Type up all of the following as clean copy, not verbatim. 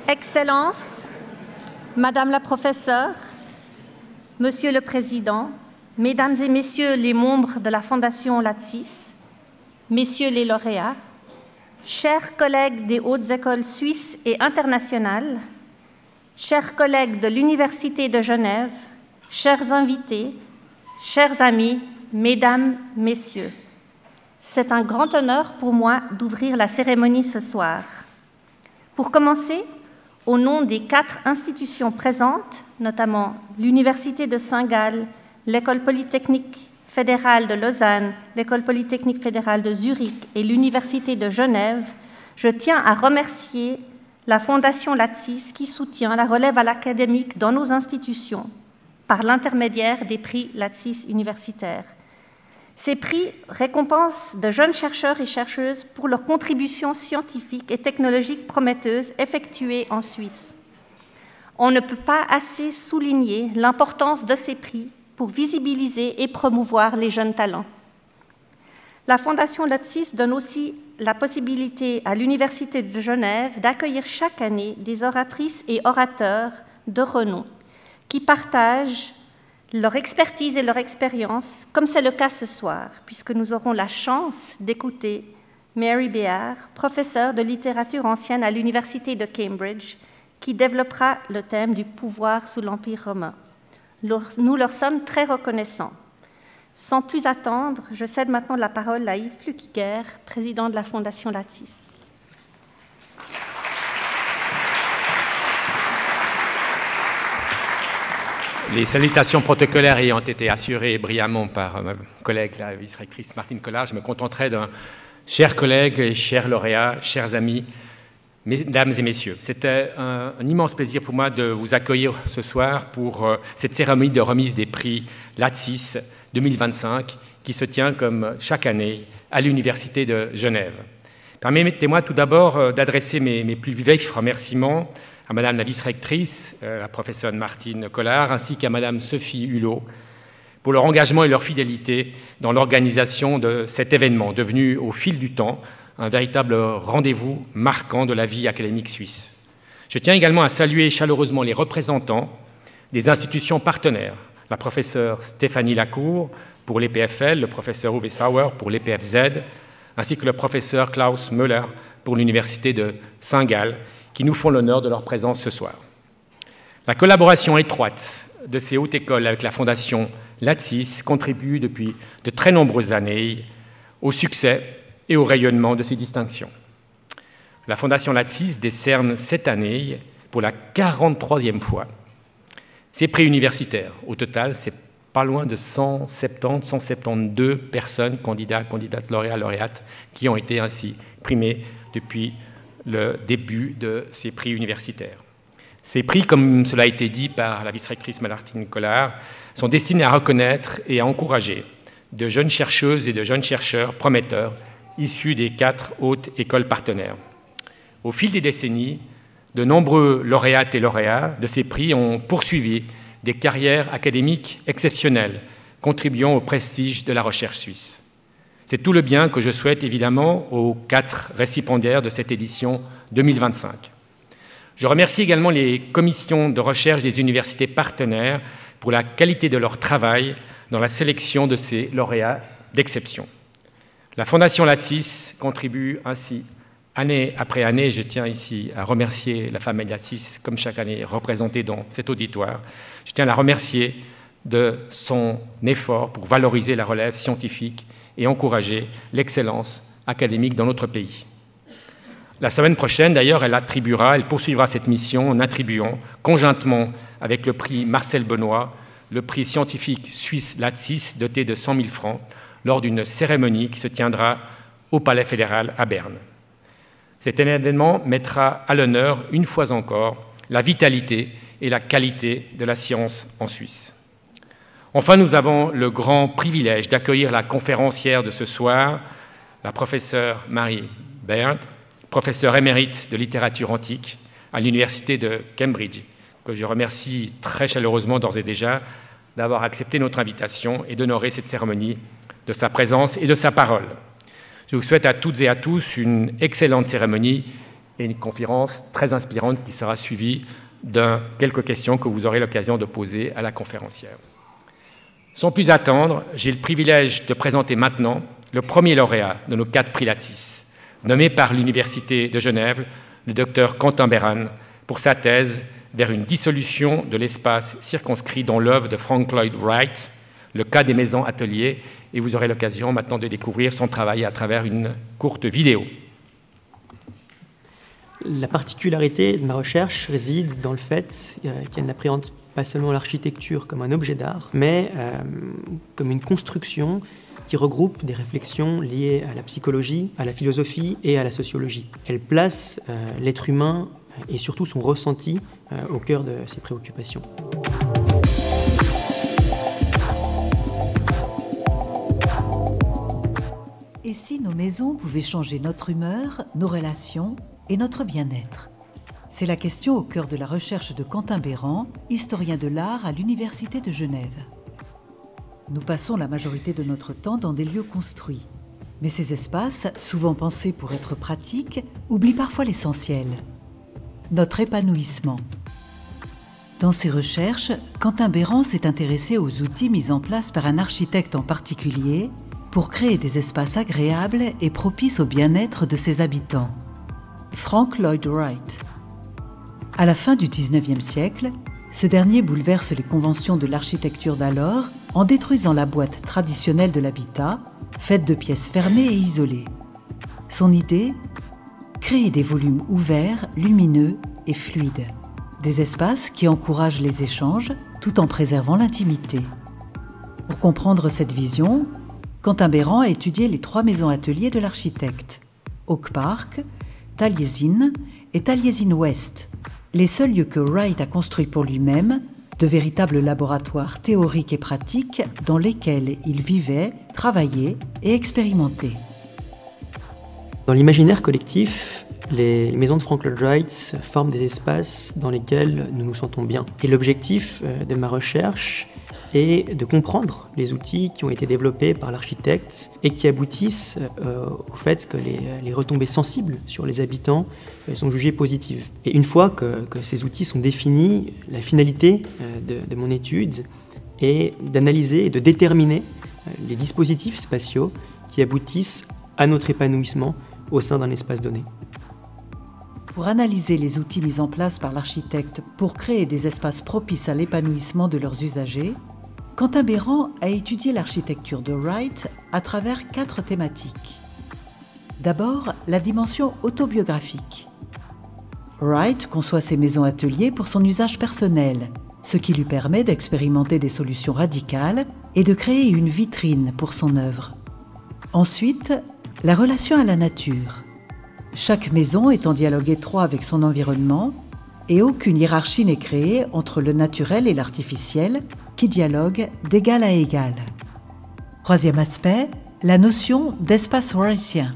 Excellences, Madame la professeure, Monsieur le Président, Mesdames et Messieurs les membres de la Fondation Latsis, Messieurs les lauréats, chers collègues des hautes écoles suisses et internationales, chers collègues de l'Université de Genève, chers invités, chers amis, Mesdames, Messieurs, c'est un grand honneur pour moi d'ouvrir la cérémonie ce soir. Pour commencer, au nom des 4 institutions présentes, notamment l'Université de Saint-Gall, l'École polytechnique fédérale de Lausanne, l'École polytechnique fédérale de Zurich et l'Université de Genève, je tiens à remercier la Fondation Latsis qui soutient la relève académique dans nos institutions par l'intermédiaire des prix Latsis universitaires. Ces prix récompensent de jeunes chercheurs et chercheuses pour leurs contributions scientifiques et technologiques prometteuses effectuées en Suisse. On ne peut pas assez souligner l'importance de ces prix pour visibiliser et promouvoir les jeunes talents. La Fondation Latsis donne aussi la possibilité à l'Université de Genève d'accueillir chaque année des oratrices et orateurs de renom qui partagent leur expertise et leur expérience, comme c'est le cas ce soir, puisque nous aurons la chance d'écouter Mary Béard, professeure de littérature ancienne à l'Université de Cambridge, qui développera le thème du pouvoir sous l'Empire romain. Nous leur sommes très reconnaissants. Sans plus attendre, je cède maintenant la parole à Yves Flukiger, président de la Fondation Latsis. Les salutations protocolaires ayant été assurées brillamment par ma collègue, la vice-rectrice Martine Collard, je me contenterai d'un cher collègue et chers lauréats, chers amis, mesdames et messieurs. C'était un immense plaisir pour moi de vous accueillir ce soir pour cette cérémonie de remise des prix Latsis 2025 qui se tient comme chaque année à l'Université de Genève. Permettez-moi tout d'abord d'adresser mes plus vifs remerciements à Madame la vice-rectrice, la professeure Martine Collard, ainsi qu'à Madame Sophie Hulot, pour leur engagement et leur fidélité dans l'organisation de cet événement, devenu au fil du temps un véritable rendez-vous marquant de la vie académique suisse. Je tiens également à saluer chaleureusement les représentants des institutions partenaires, la professeure Stéphanie Lacour pour l'EPFL, le professeur Uwe Sauer pour l'EPFZ, ainsi que le professeur Klaus Müller pour l'Université de Saint-Gall, qui nous font l'honneur de leur présence ce soir. La collaboration étroite de ces hautes écoles avec la Fondation Latsis contribue depuis de très nombreuses années au succès et au rayonnement de ces distinctions. La Fondation Latsis décerne cette année, pour la 43e fois, ces prix universitaires. Au total, c'est pas loin de 172 personnes, candidats, candidates, lauréats, lauréates, qui ont été ainsi primés depuis le début de ces prix universitaires. Ces prix, comme cela a été dit par la vice-rectrice Martine Collard, sont destinés à reconnaître et à encourager de jeunes chercheuses et de jeunes chercheurs prometteurs issus des 4 hautes écoles partenaires. Au fil des décennies, de nombreux lauréates et lauréats de ces prix ont poursuivi des carrières académiques exceptionnelles, contribuant au prestige de la recherche suisse. C'est tout le bien que je souhaite évidemment aux 4 récipiendaires de cette édition 2025. Je remercie également les commissions de recherche des universités partenaires pour la qualité de leur travail dans la sélection de ces lauréats d'exception. La Fondation Latsis contribue ainsi année après année, je tiens ici à remercier la famille Latsis, comme chaque année représentée dans cet auditoire, je tiens à la remercier de son effort pour valoriser la relève scientifique et encourager l'excellence académique dans notre pays. La semaine prochaine, d'ailleurs, elle poursuivra cette mission en attribuant, conjointement avec le prix Marcel Benoît, le prix scientifique suisse Latsis, doté de 100 000 francs, lors d'une cérémonie qui se tiendra au Palais fédéral à Berne. Cet événement mettra à l'honneur, une fois encore, la vitalité et la qualité de la science en Suisse. Enfin, nous avons le grand privilège d'accueillir la conférencière de ce soir, la professeure Mary Béard, professeure émérite de littérature antique à l'Université de Cambridge, que je remercie très chaleureusement d'ores et déjà d'avoir accepté notre invitation et d'honorer cette cérémonie de sa présence et de sa parole. Je vous souhaite à toutes et à tous une excellente cérémonie et une conférence très inspirante qui sera suivie de quelques questions que vous aurez l'occasion de poser à la conférencière. Sans plus attendre, j'ai le privilège de présenter maintenant le premier lauréat de nos 4 Prix Latsis, nommé par l'Université de Genève, le docteur contemporain-es, pour sa thèse vers une dissolution de l'espace circonscrit dans l'œuvre de Frank Lloyd Wright, le cas des maisons ateliers, et vous aurez l'occasion maintenant de découvrir son travail à travers une courte vidéo. La particularité de ma recherche réside dans le fait qu'elle n'appréhende pas seulement l'architecture comme un objet d'art, mais comme une construction qui regroupe des réflexions liées à la psychologie, à la philosophie et à la sociologie. Elle place l'être humain et surtout son ressenti au cœur de ses préoccupations. Et si nos maisons pouvaient changer notre humeur, nos relations et notre bien-être? C'est la question au cœur de la recherche de Quentin Béran, historien de l'art à l'Université de Genève. Nous passons la majorité de notre temps dans des lieux construits. Mais ces espaces, souvent pensés pour être pratiques, oublient parfois l'essentiel: notre épanouissement. Dans ses recherches, Quentin Béran s'est intéressé aux outils mis en place par un architecte en particulier pour créer des espaces agréables et propices au bien-être de ses habitants. Frank Lloyd Wright. À la fin du XIXe siècle, ce dernier bouleverse les conventions de l'architecture d'alors en détruisant la boîte traditionnelle de l'habitat, faite de pièces fermées et isolées. Son idée ? Créer des volumes ouverts, lumineux et fluides. Des espaces qui encouragent les échanges tout en préservant l'intimité. Pour comprendre cette vision, Quentin Béran a étudié les 3 maisons ateliers de l'architecte, Oak Park, Taliesin et Taliesin-Ouest, les seuls lieux que Wright a construits pour lui-même, de véritables laboratoires théoriques et pratiques dans lesquels il vivait, travaillait et expérimentait. Dans l'imaginaire collectif, les maisons de Frank Lloyd Wright forment des espaces dans lesquels nous nous sentons bien. Et l'objectif de ma recherche est de comprendre les outils qui ont été développés par l'architecte et qui aboutissent au fait que les retombées sensibles sur les habitants sont jugées positives. Et une fois que ces outils sont définis, la finalité de mon étude est d'analyser et de déterminer les dispositifs spatiaux qui aboutissent à notre épanouissement au sein d'un espace donné. Pour analyser les outils mis en place par l'architecte pour créer des espaces propices à l'épanouissement de leurs usagers, Quentin Béran a étudié l'architecture de Wright à travers 4 thématiques. D'abord, la dimension autobiographique. Wright conçoit ses maisons-ateliers pour son usage personnel, ce qui lui permet d'expérimenter des solutions radicales et de créer une vitrine pour son œuvre. Ensuite, la relation à la nature. Chaque maison est en dialogue étroit avec son environnement et aucune hiérarchie n'est créée entre le naturel et l'artificiel qui dialoguent d'égal à égal. Troisième aspect, la notion d'espace wrightien.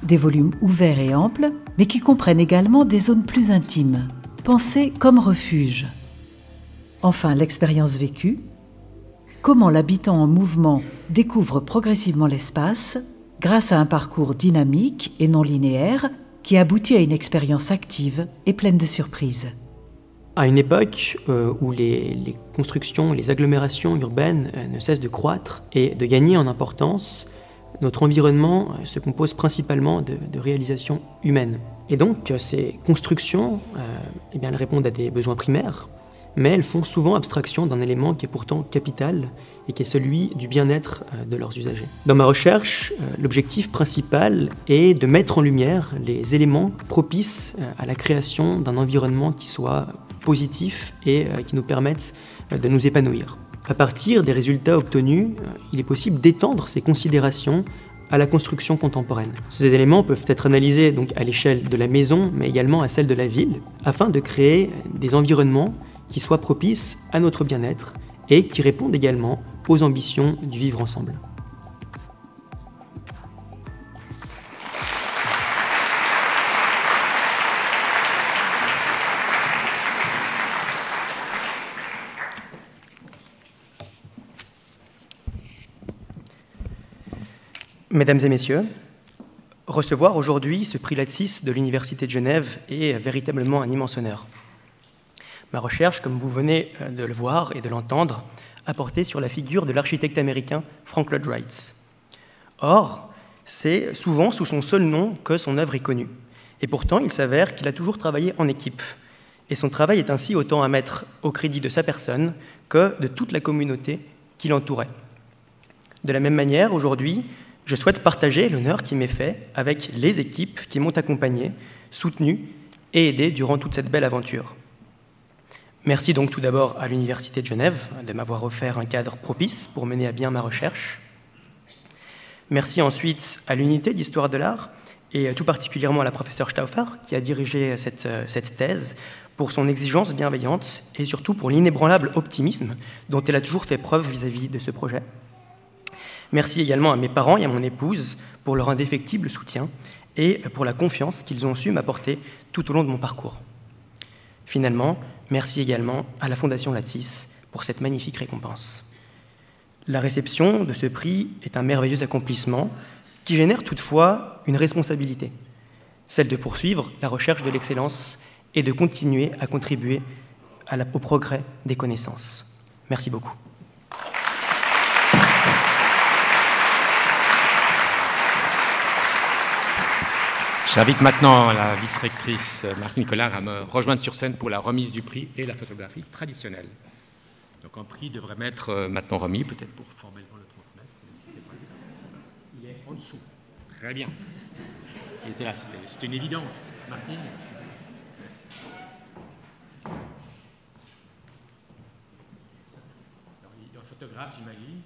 Des volumes ouverts et amples, mais qui comprennent également des zones plus intimes, pensées comme refuge. Enfin, l'expérience vécue. Comment l'habitant en mouvement découvre progressivement l'espace grâce à un parcours dynamique et non linéaire qui aboutit à une expérience active et pleine de surprises. À une époque où les constructions et les agglomérations urbaines ne cessent de croître et de gagner en importance, notre environnement se compose principalement de réalisations humaines. Et donc, ces constructions, elles répondent à des besoins primaires, mais elles font souvent abstraction d'un élément qui est pourtant capital et qui est celui du bien-être de leurs usagers. Dans ma recherche, l'objectif principal est de mettre en lumière les éléments propices à la création d'un environnement qui soit positif et qui nous permette de nous épanouir. À partir des résultats obtenus, il est possible d'étendre ces considérations à la construction contemporaine. Ces éléments peuvent être analysés donc à l'échelle de la maison, mais également à celle de la ville, afin de créer des environnements qui soient propices à notre bien-être et qui répondent également aux ambitions du vivre ensemble. Mesdames et messieurs, recevoir aujourd'hui ce prix Latsis de l'Université de Genève est véritablement un immense honneur. Ma recherche, comme vous venez de le voir et de l'entendre, a porté sur la figure de l'architecte américain Frank Lloyd Wright. Or, c'est souvent sous son seul nom que son œuvre est connue. Et pourtant, il s'avère qu'il a toujours travaillé en équipe. Et son travail est ainsi autant à mettre au crédit de sa personne que de toute la communauté qui l'entourait. De la même manière, aujourd'hui, je souhaite partager l'honneur qui m'est fait avec les équipes qui m'ont accompagné, soutenu et aidé durant toute cette belle aventure. Merci donc tout d'abord à l'Université de Genève de m'avoir offert un cadre propice pour mener à bien ma recherche. Merci ensuite à l'unité d'Histoire de l'Art et tout particulièrement à la professeure Stauffer qui a dirigé cette thèse pour son exigence bienveillante et surtout pour l'inébranlable optimisme dont elle a toujours fait preuve vis-à-vis de ce projet. Merci également à mes parents et à mon épouse pour leur indéfectible soutien et pour la confiance qu'ils ont su m'apporter tout au long de mon parcours. Finalement, merci également à la Fondation Latsis pour cette magnifique récompense. La réception de ce prix est un merveilleux accomplissement qui génère toutefois une responsabilité, celle de poursuivre la recherche de l'excellence et de continuer à contribuer au progrès des connaissances. Merci beaucoup. J'invite maintenant la vice-rectrice Martine Collard à me rejoindre sur scène pour la remise du prix et la photographie traditionnelle. Donc un prix devrait m'être maintenant remis, peut-être pour formellement le transmettre. Il est en dessous. Très bien. Il était là, c'était une évidence. Martine. Alors, il y a un photographe, j'imagine.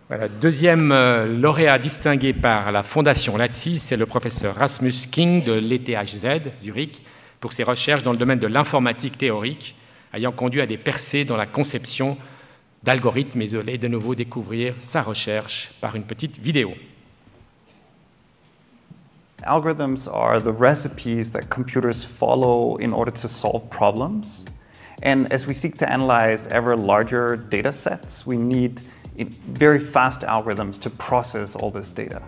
Voilà, deuxième lauréat distingué par la Fondation Latsis, c'est le professeur Rasmus King de l'ETHZ, Zurich, pour ses recherches dans le domaine de l'informatique théorique, ayant conduit à des percées dans la conception d'algorithmes. Et je vais de nouveau découvrir sa recherche par une petite vidéo. Algorithms are the recipes that computers follow in order to solve problems. And as we seek to analyze ever larger data sets, we need very fast algorithms to process all this data.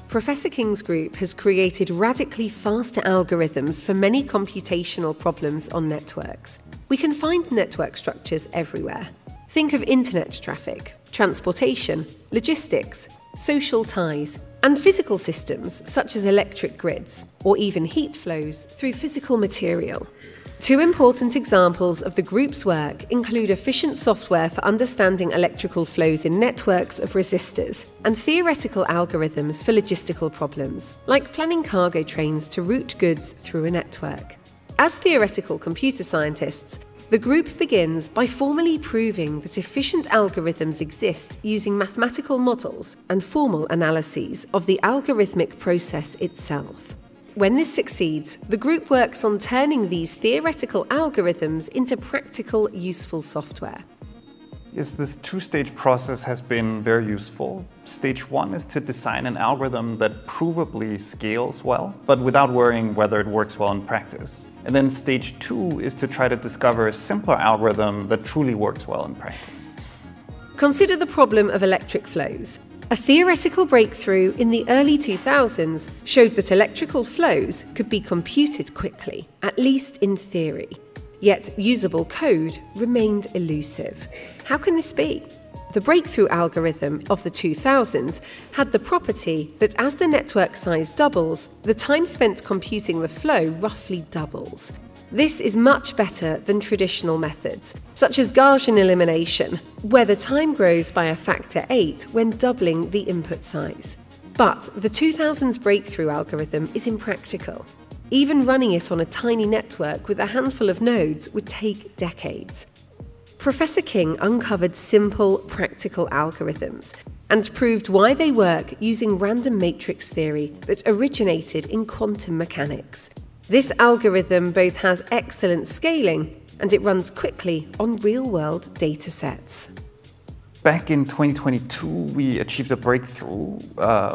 Professor King's group has created radically faster algorithms for many computational problems on networks. We can find network structures everywhere. Think of internet traffic, transportation, logistics, social ties, and physical systems such as electric grids, or even heat flows through physical material. Two important examples of the group's work include efficient software for understanding electrical flows in networks of resistors, and theoretical algorithms for logistical problems, like planning cargo trains to route goods through a network. As theoretical computer scientists, the group begins by formally proving that efficient algorithms exist using mathematical models and formal analyses of the algorithmic process itself. When this succeeds, the group works on turning these theoretical algorithms into practical, useful software. Yes, this two-stage process has been very useful. Stage one is to design an algorithm that provably scales well, but without worrying whether it works well in practice. And then stage two is to try to discover a simpler algorithm that truly works well in practice. Consider the problem of electric flows. A theoretical breakthrough in the early 2000s showed that electrical flows could be computed quickly, at least in theory. Yet usable code remained elusive. How can this be? The breakthrough algorithm of the 2000s had the property that as the network size doubles, the time spent computing the flow roughly doubles. This is much better than traditional methods, such as Gaussian elimination, where the time grows by a factor 8 when doubling the input size. But the 2000s breakthrough algorithm is impractical. Even running it on a tiny network with a handful of nodes would take decades. Professor King uncovered simple, practical algorithms and proved why they work using random matrix theory that originated in quantum mechanics. This algorithm both has excellent scaling and it runs quickly on real-world data sets. Back in 2022, we achieved a breakthrough.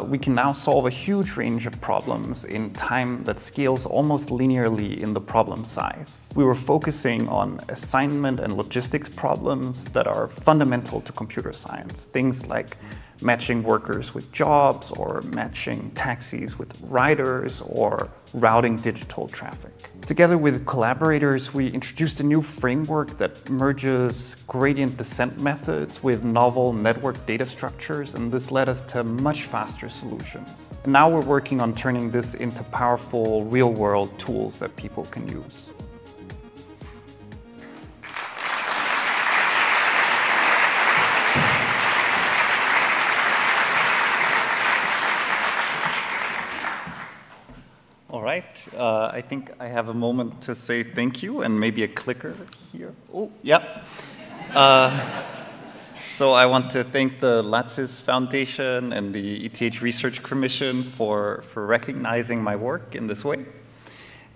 We can now solve a huge range of problems in time that scales almost linearly in the problem size. We were focusing on assignment and logistics problems that are fundamental to computer science. Things like matching workers with jobs, or matching taxis with riders, or routing digital traffic. Together with collaborators, we introduced a new framework that merges gradient descent methods with novel network data structures, and this led us to much faster solutions. And now we're working on turning this into powerful real-world tools that people can use. All right, I think I have a moment to say thank you, and maybe a clicker here. Oh, yep. So I want to thank the Latsis Foundation and the ETH Research Commission for recognizing my work in this way.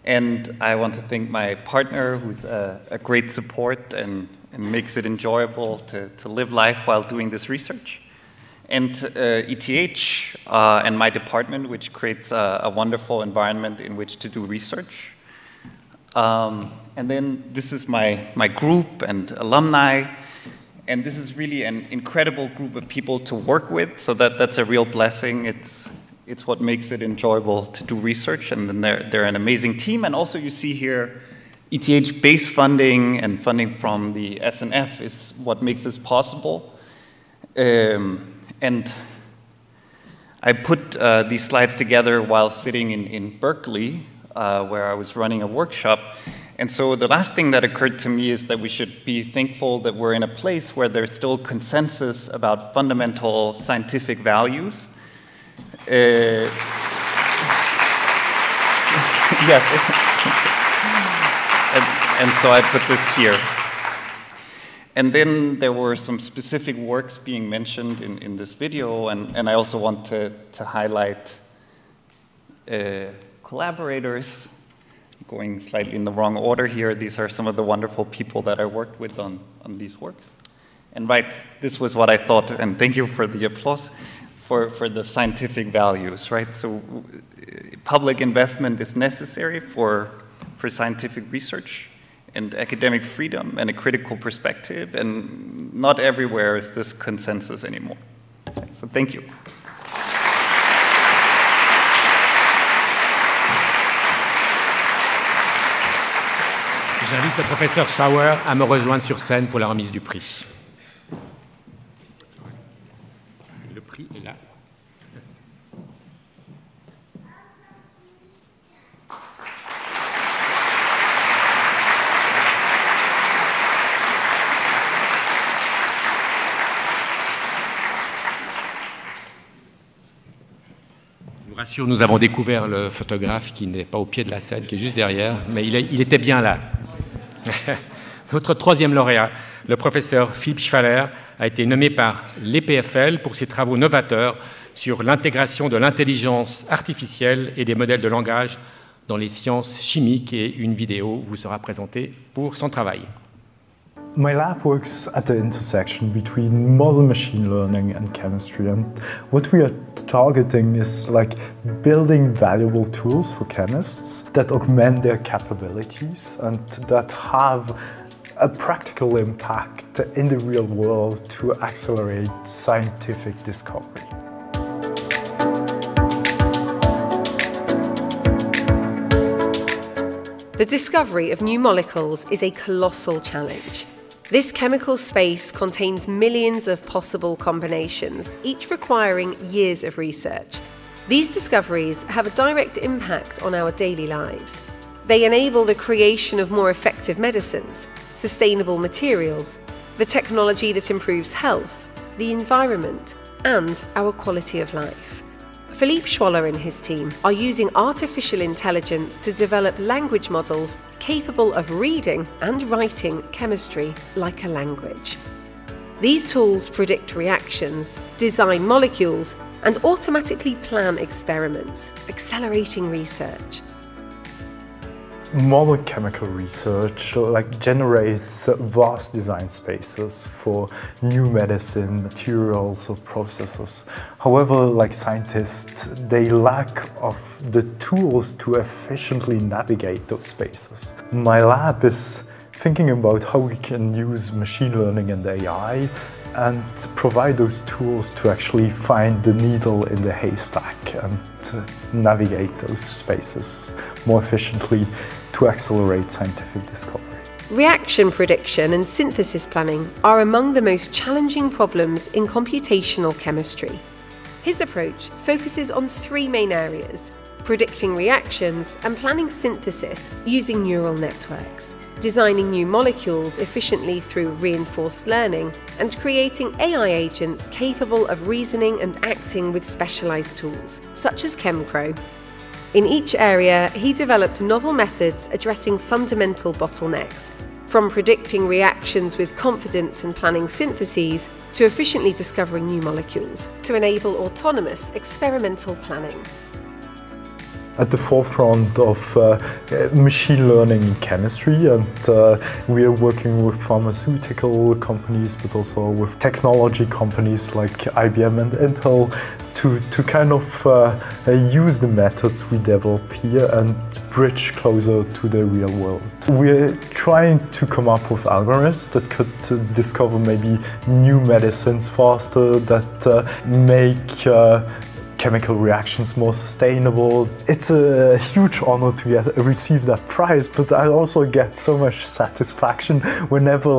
And I want to thank my partner, who's a great support and makes it enjoyable to live life while doing this research. And ETH and my department, which creates a wonderful environment in which to do research. And then this is my group and alumni. And this is really an incredible group of people to work with, so that's a real blessing. It's what makes it enjoyable to do research, and then they're an amazing team. And also you see here, ETH base funding and funding from the SNF is what makes this possible. And I put these slides together while sitting in Berkeley, where I was running a workshop. And so the last thing that occurred to me is that we should be thankful that we're in a place where there's still consensus about fundamental scientific values. Yeah. and so I put this here. And then there were some specific works being mentioned in this video, and I also want to highlight collaborators. Going slightly in the wrong order here, these are some of the wonderful people that I worked with on these works. And right, this was what I thought, and thank you for the applause, for the scientific values, right? So public investment is necessary for scientific research and academic freedom and a critical perspective, and not everywhere is this consensus anymore. So thank you. J'invite le professeur Schauer à me rejoindre sur scène pour la remise du prix. Le prix est là. Je vous rassure, nous avons découvert le photographe qui n'est pas au pied de la scène, qui est juste derrière, mais il était bien là. Notre troisième lauréat, le professeur Philippe Schwaller, a été nommé par l'EPFL pour ses travaux novateurs sur l'intégration de l'intelligence artificielle et des modèles de langage dans les sciences chimiques, et une vidéo vous sera présentée pour son travail. My lab works at the intersection between modern machine learning and chemistry, and what we are targeting is like building valuable tools for chemists that augment their capabilities and that have a practical impact in the real world to accelerate scientific discovery. The discovery of new molecules is a colossal challenge. This chemical space contains millions of possible combinations, each requiring years of research. These discoveries have a direct impact on our daily lives. They enable the creation of more effective medicines, sustainable materials, the technology that improves health, the environment, and our quality of life. Philippe Schwaller and his team are using artificial intelligence to develop language models capable of reading and writing chemistry like a language. These tools predict reactions, design molecules, and automatically plan experiments, accelerating research. Modern chemical research generates vast design spaces for new medicine, materials or processes. However, scientists, they lack of the tools to efficiently navigate those spaces. My lab is thinking about how we can use machine learning and AI and provide those tools to actually find the needle in the haystack and to navigate those spaces more efficiently to accelerate scientific discovery. Reaction prediction and synthesis planning are among the most challenging problems in computational chemistry. His approach focuses on three main areas: predicting reactions and planning synthesis using neural networks, designing new molecules efficiently through reinforced learning, and creating AI agents capable of reasoning and acting with specialized tools, such as Chemcro. In each area, he developed novel methods addressing fundamental bottlenecks, from predicting reactions with confidence and planning syntheses, to efficiently discovering new molecules, to enable autonomous experimental planning. At the forefront of machine learning in chemistry, and we are working with pharmaceutical companies, but also with technology companies like IBM and Intel to kind of use the methods we develop here and bridge closer to the real world. We're trying to come up with algorithms that could discover maybe new medicines faster, that make chemical reactions more sustainable. It's a huge honor to receive that prize, but I also get so much satisfaction whenever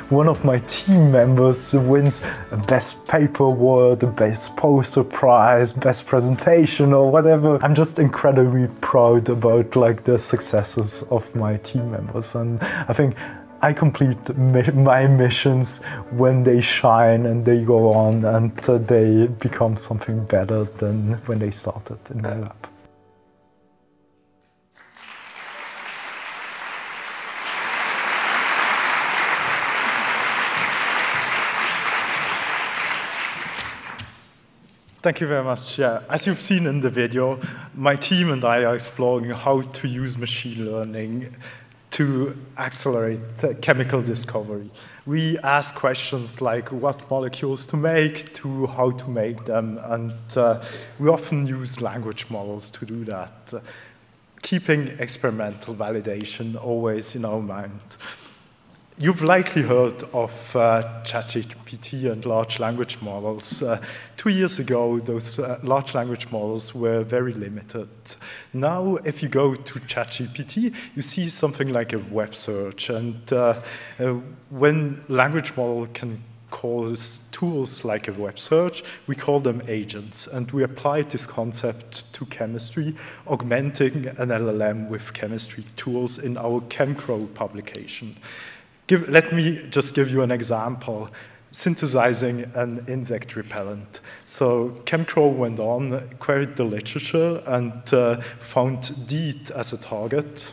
one of my team members wins a best paper award, the best poster prize, best presentation or whatever. I'm just incredibly proud about the successes of my team members, and I think I complete my missions when they shine and they go on and they become something better than when they started in my lab. Thank you very much. Yeah, as you've seen in the video, my team and I are exploring how to use machine learning to accelerate chemical discovery. We ask questions like what molecules to make, to how to make them, and we often use language models to do that, keeping experimental validation always in our mind. You've likely heard of ChatGPT and large language models. 2 years ago, those large language models were very limited. Now, if you go to ChatGPT, you see something like a web search. And when language model can call tools like a web search, we call them agents. And we applied this concept to chemistry, augmenting an LLM with chemistry tools in our Chemcro publication. Let me just give you an example, synthesizing an insect repellent. So Chemcro went on, queried the literature, and found DEET as a target.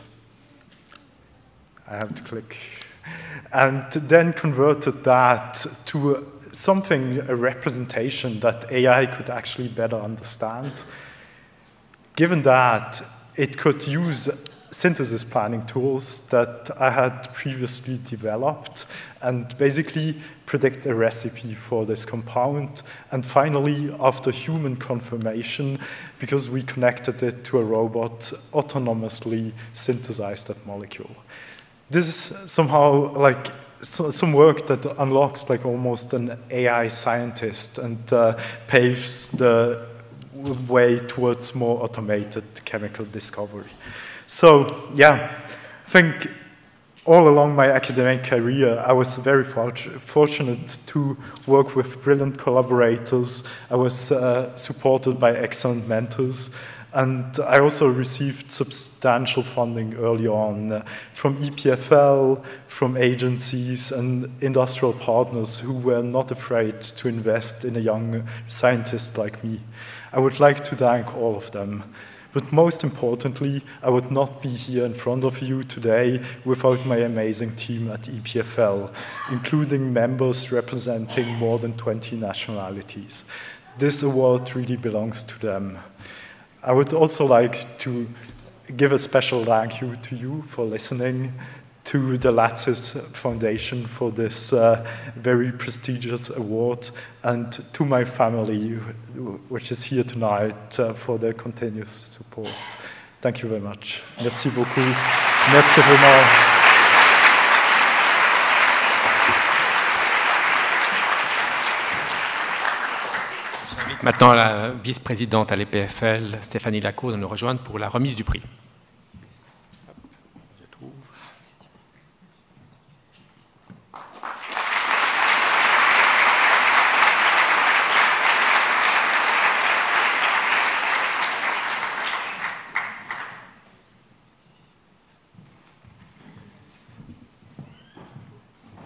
I have to click. And then converted that to something, a representation that AI could actually better understand. Given that, it could use synthesis planning tools that I had previously developed and basically predict a recipe for this compound. And finally, after human confirmation, because we connected it to a robot, autonomously synthesized that molecule. This is somehow some work that unlocks almost an AI scientist and paves the way towards more automated chemical discovery. So, yeah, I think all along my academic career, I was very fortunate to work with brilliant collaborators. I was supported by excellent mentors, and I also received substantial funding early on from EPFL, from agencies and industrial partners who were not afraid to invest in a young scientist like me. I would like to thank all of them. But most importantly, I would not be here in front of you today without my amazing team at EPFL, including members representing more than 20 nationalities. This award really belongs to them. I would also like to give a special thank you to you for listening, to the Latsis Foundation for this very prestigious award, and to my family, which is here tonight, for their continuous support. Thank you very much. Merci beaucoup. Merci vraiment. J'invite maintenant la vice-présidente à l'EPFL, Stéphanie Lacaux, de nous rejoindre pour la remise du prix.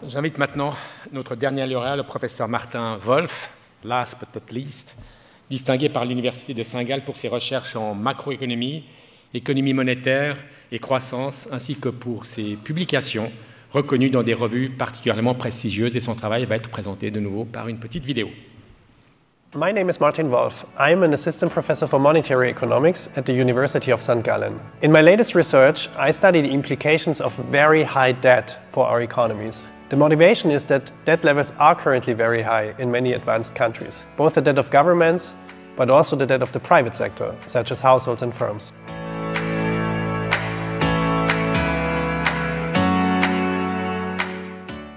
J'invite maintenant notre dernier lauréat, le professeur Martin Wolf, last but not least, distingué par l'Université de Saint-Gall pour ses recherches en macroéconomie, économie monétaire et croissance, ainsi que pour ses publications reconnues dans des revues particulièrement prestigieuses, et son travail va être présenté de nouveau par une petite vidéo. My name is Martin Wolf. I am an assistant professor for monetary economics at the University of St. Gallen. In my latest research, I study the implications of very high debt for our economies. The motivation is that debt levels are currently very high in many advanced countries, both the debt of governments, but also the debt of the private sector, such as households and firms.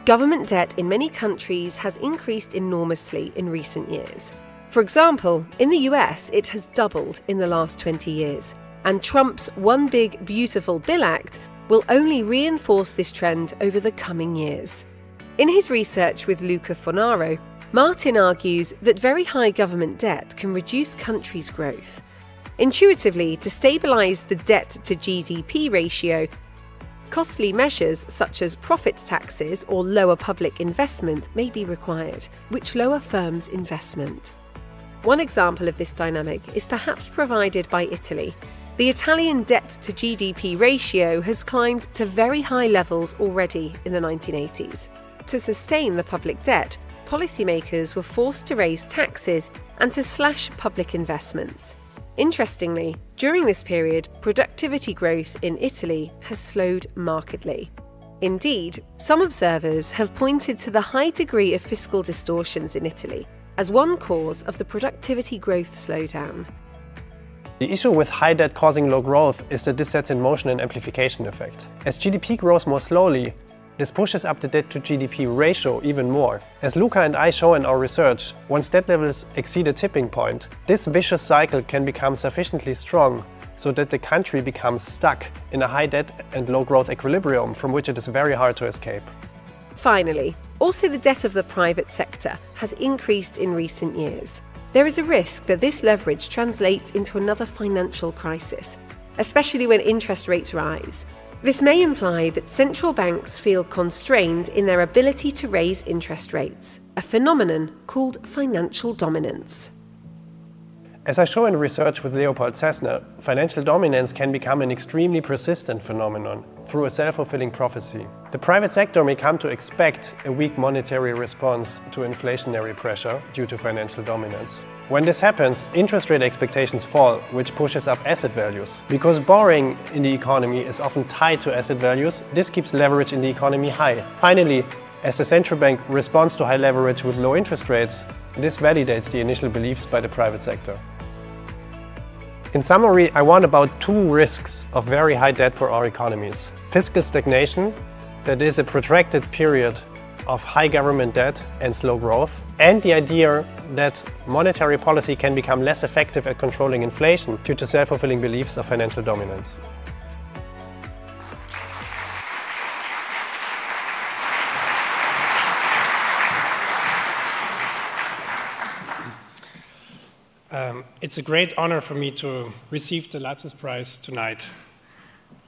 Government debt in many countries has increased enormously in recent years. For example, in the US, it has doubled in the last 20 years, and Trump's One Big Beautiful Bill Act will only reinforce this trend over the coming years. In his research with Luca Fornaro, Martin argues that very high government debt can reduce countries' growth. Intuitively, to stabilise the debt-to-GDP ratio, costly measures such as profit taxes or lower public investment may be required, which lower firms' investment. One example of this dynamic is perhaps provided by Italy. The Italian debt-to-GDP ratio has climbed to very high levels already in the 1980s. To sustain the public debt, policymakers were forced to raise taxes and to slash public investments. Interestingly, during this period, productivity growth in Italy has slowed markedly. Indeed, some observers have pointed to the high degree of fiscal distortions in Italy as one cause of the productivity growth slowdown. The issue with high debt causing low growth is that this sets in motion an amplification effect. As GDP grows more slowly, this pushes up the debt-to-GDP ratio even more. As Luca and I show in our research, once debt levels exceed a tipping point, this vicious cycle can become sufficiently strong so that the country becomes stuck in a high debt and low growth equilibrium from which it is very hard to escape. Finally, also the debt of the private sector has increased in recent years. There is a risk that this leverage translates into another financial crisis, especially when interest rates rise. This may imply that central banks feel constrained in their ability to raise interest rates, a phenomenon called financial dominance. As I show in research with Leopold Sessner, financial dominance can become an extremely persistent phenomenon through a self-fulfilling prophecy. The private sector may come to expect a weak monetary response to inflationary pressure due to financial dominance. When this happens, interest rate expectations fall, which pushes up asset values. Because borrowing in the economy is often tied to asset values, this keeps leverage in the economy high. Finally, as the central bank responds to high leverage with low interest rates, this validates the initial beliefs by the private sector. In summary, I warn about two risks of very high debt for our economies. Fiscal stagnation, that is a protracted period of high government debt and slow growth, and the idea that monetary policy can become less effective at controlling inflation due to self-fulfilling beliefs of financial dominance. It's a great honor for me to receive the Latsis Prize tonight.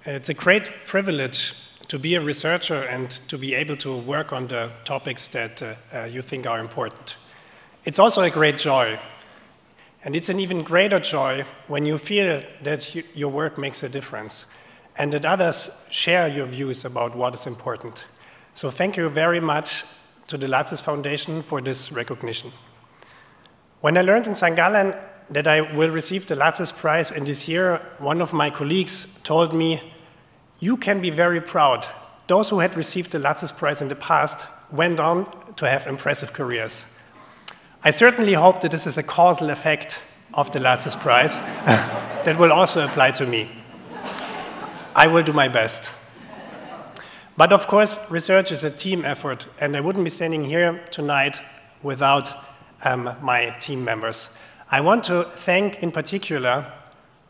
It's a great privilege to be a researcher and to be able to work on the topics that you think are important. It's also a great joy. And it's an even greater joy when you feel that your work makes a difference and that others share your views about what is important. So thank you very much to the Latsis Foundation for this recognition. When I learned in St. Gallen that I will receive the Latsis Prize in this year, one of my colleagues told me, "You can be very proud. Those who had received the Latsis Prize in the past went on to have impressive careers." I certainly hope that this is a causal effect of the Latsis Prize that will also apply to me. I will do my best. But of course, research is a team effort, and I wouldn't be standing here tonight without my team members. I want to thank, in particular,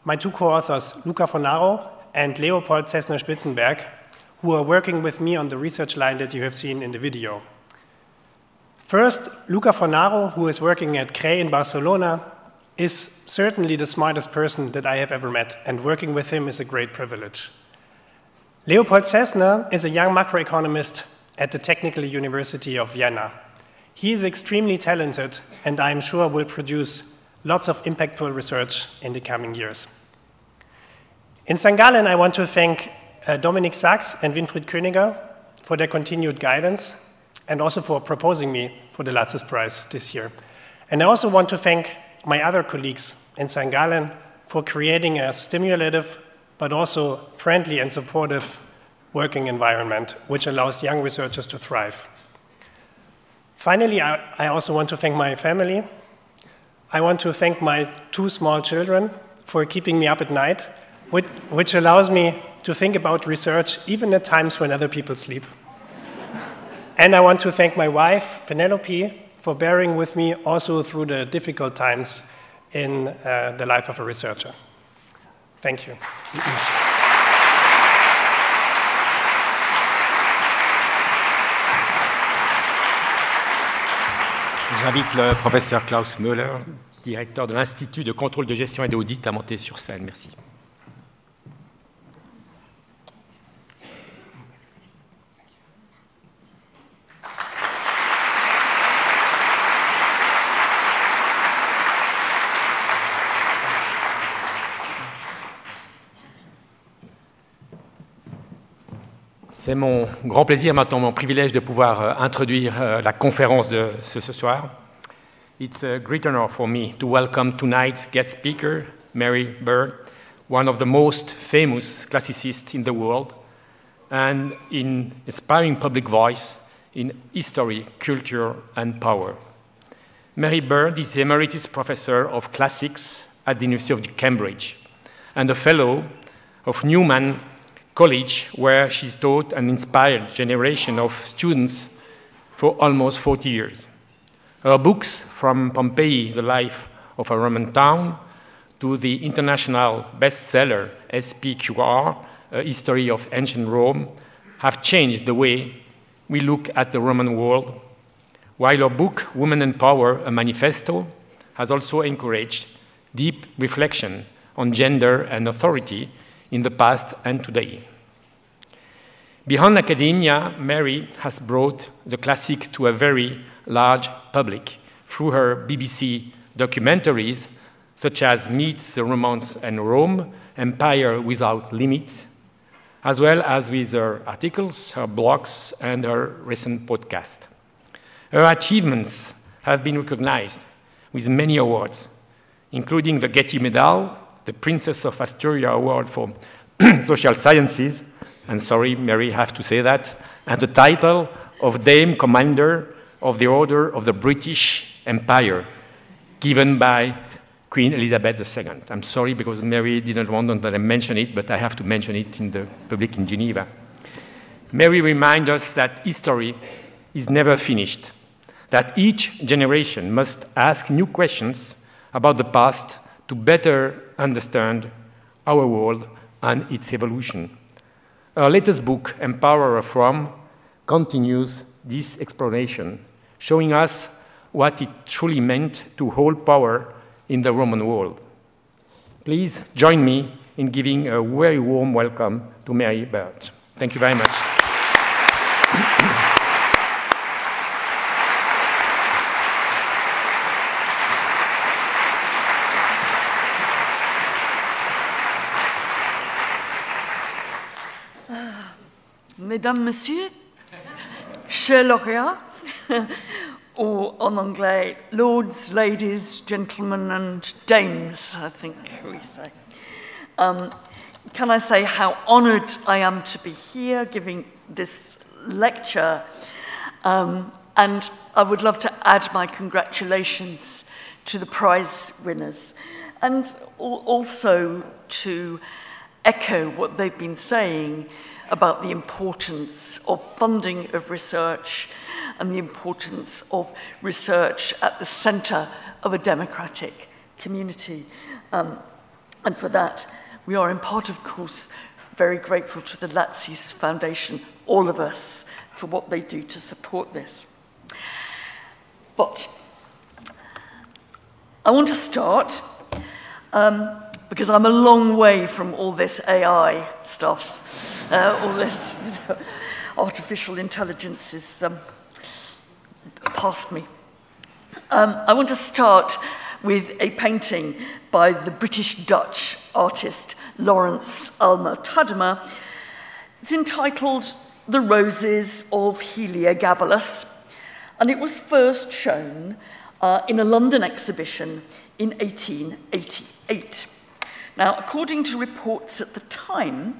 my two co-authors, Luca Fornaro and Leopold Zessner-Spitzenberg, who are working with me on the research line that you have seen in the video. First, Luca Fornaro, who is working at CRE in Barcelona, is certainly the smartest person that I have ever met, and working with him is a great privilege. Leopold Zessner is a young macroeconomist at the Technical University of Vienna. He is extremely talented, and I am sure will produce lots of impactful research in the coming years. In St. Gallen, I want to thank Dominik Sachs and Winfried Königer for their continued guidance, and also for proposing me for the Latsis Prize this year. And I also want to thank my other colleagues in St. Gallen for creating a stimulative but also friendly and supportive working environment, which allows young researchers to thrive. Finally, I also want to thank my family. I want to thank my two small children for keeping me up at night, which allows me to think about research even at times when other people sleep. And I want to thank my wife, Penelope, for bearing with me also through the difficult times in the life of a researcher. Thank you. J'invite le professeur Klaus Müller, directeur de l'Institut de contrôle de gestion et d'audit, à monter sur scène. Merci. C'est mon grand plaisir, maintenant mon privilège de pouvoir introduire la conférence de ce soir. It's a great honor for me to welcome tonight's guest speaker, Mary Bird, one of the most famous classicists in the world, and in inspiring public voice in history, culture, and power. Mary Bird is the Emeritus Professor of Classics at the University of Cambridge and a Fellow of Newman College, where she's taught an inspired generation of students for almost 40 years. Her books, from Pompeii, the life of a Roman town, to the international bestseller SPQR, A History of Ancient Rome, have changed the way we look at the Roman world, while her book, Women and Power, a Manifesto, has also encouraged deep reflection on gender and authority in the past and today. Beyond academia, Mary has brought the classic to a very large public through her BBC documentaries, such as Meet the Romans and Rome, Empire Without Limits, as well as with her articles, her blogs, and her recent podcast. Her achievements have been recognized with many awards, including the Getty Medal, the Princess of Astoria Award for Social Sciences, and sorry, Mary, I have to say that, and the title of Dame Commander of the Order of the British Empire, given by Queen Elizabeth II. I'm sorry because Mary didn't want that I mention it, but I have to mention it in the public in Geneva. Mary reminds us that history is never finished, that each generation must ask new questions about the past to better understand our world and its evolution. Her latest book, Empereurs from, continues this exploration, showing us what it truly meant to hold power in the Roman world. Please join me in giving a very warm welcome to Mary Bird. Thank you very much. Mesdames, Messieurs, chers lauréats, ou en anglais, lords, ladies, gentlemen and dames, I think we say. Can I say how honoured I am to be here giving this lecture, and I would love to add my congratulations to the prize winners, and also to echo what they've been saying about the importance of funding of research and the importance of research at the centre of a democratic community. And for that, we are in part, of course, very grateful to the Latsis Foundation, all of us, for what they do to support this. But I want to start because I'm a long way from all this AI stuff, all this artificial intelligence is past me. I want to start with a painting by the British-Dutch artist Lawrence Alma Tadema. It's entitled The Roses of Heliogabalus, and it was first shown in a London exhibition in 1888. Now, according to reports at the time,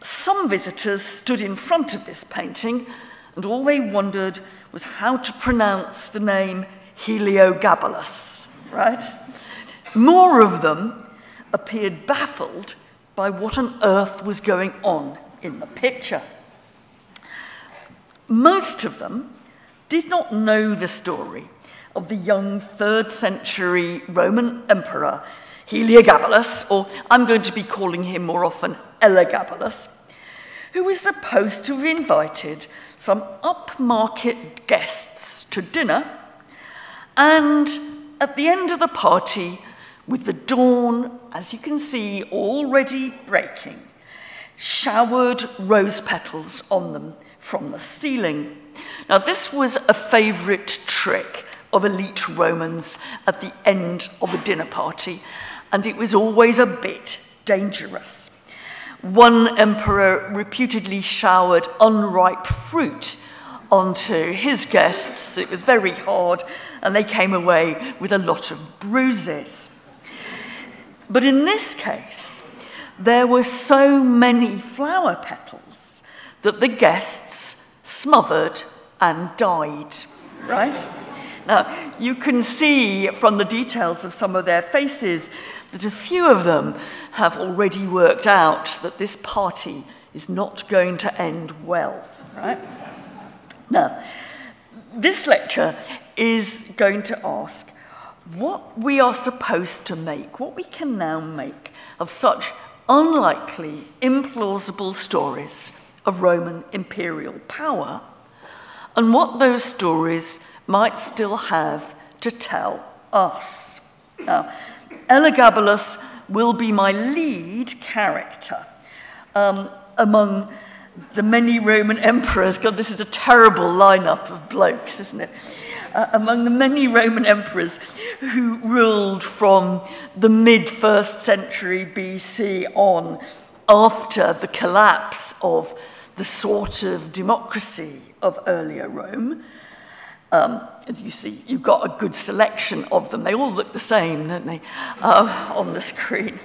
some visitors stood in front of this painting and all they wondered was how to pronounce the name Heliogabalus, right? More of them appeared baffled by what on earth was going on in the picture. Most of them did not know the story of the young 3rd century Roman emperor Heliogabalus, or I'm going to be calling him more often Elagabalus, who was supposed to have invited some upmarket guests to dinner, and at the end of the party, with the dawn, as you can see, already breaking, showered rose petals on them from the ceiling. Now, this was a favourite trick of elite Romans at the end of a dinner party, and it was always a bit dangerous. One emperor reputedly showered unripe fruit onto his guests. It was very hard, and they came away with a lot of bruises. But in this case, there were so many flower petals that the guests smothered and died, right? Now, you can see from the details of some of their faces that a few of them have already worked out that this party is not going to end well, right? Now, this lecture is going to ask what we are supposed to make, what we can now make of such unlikely, implausible stories of Roman imperial power, and what those stories might still have to tell us. Now, Elagabalus will be my lead character among the many Roman emperors. God, this is a terrible lineup of blokes, isn't it? Among the many Roman emperors who ruled from the mid-1st century BC on, after the collapse of the sort of democracy of earlier Rome. As you see, you've got a good selection of them. They all look the same, don't they, on the screen.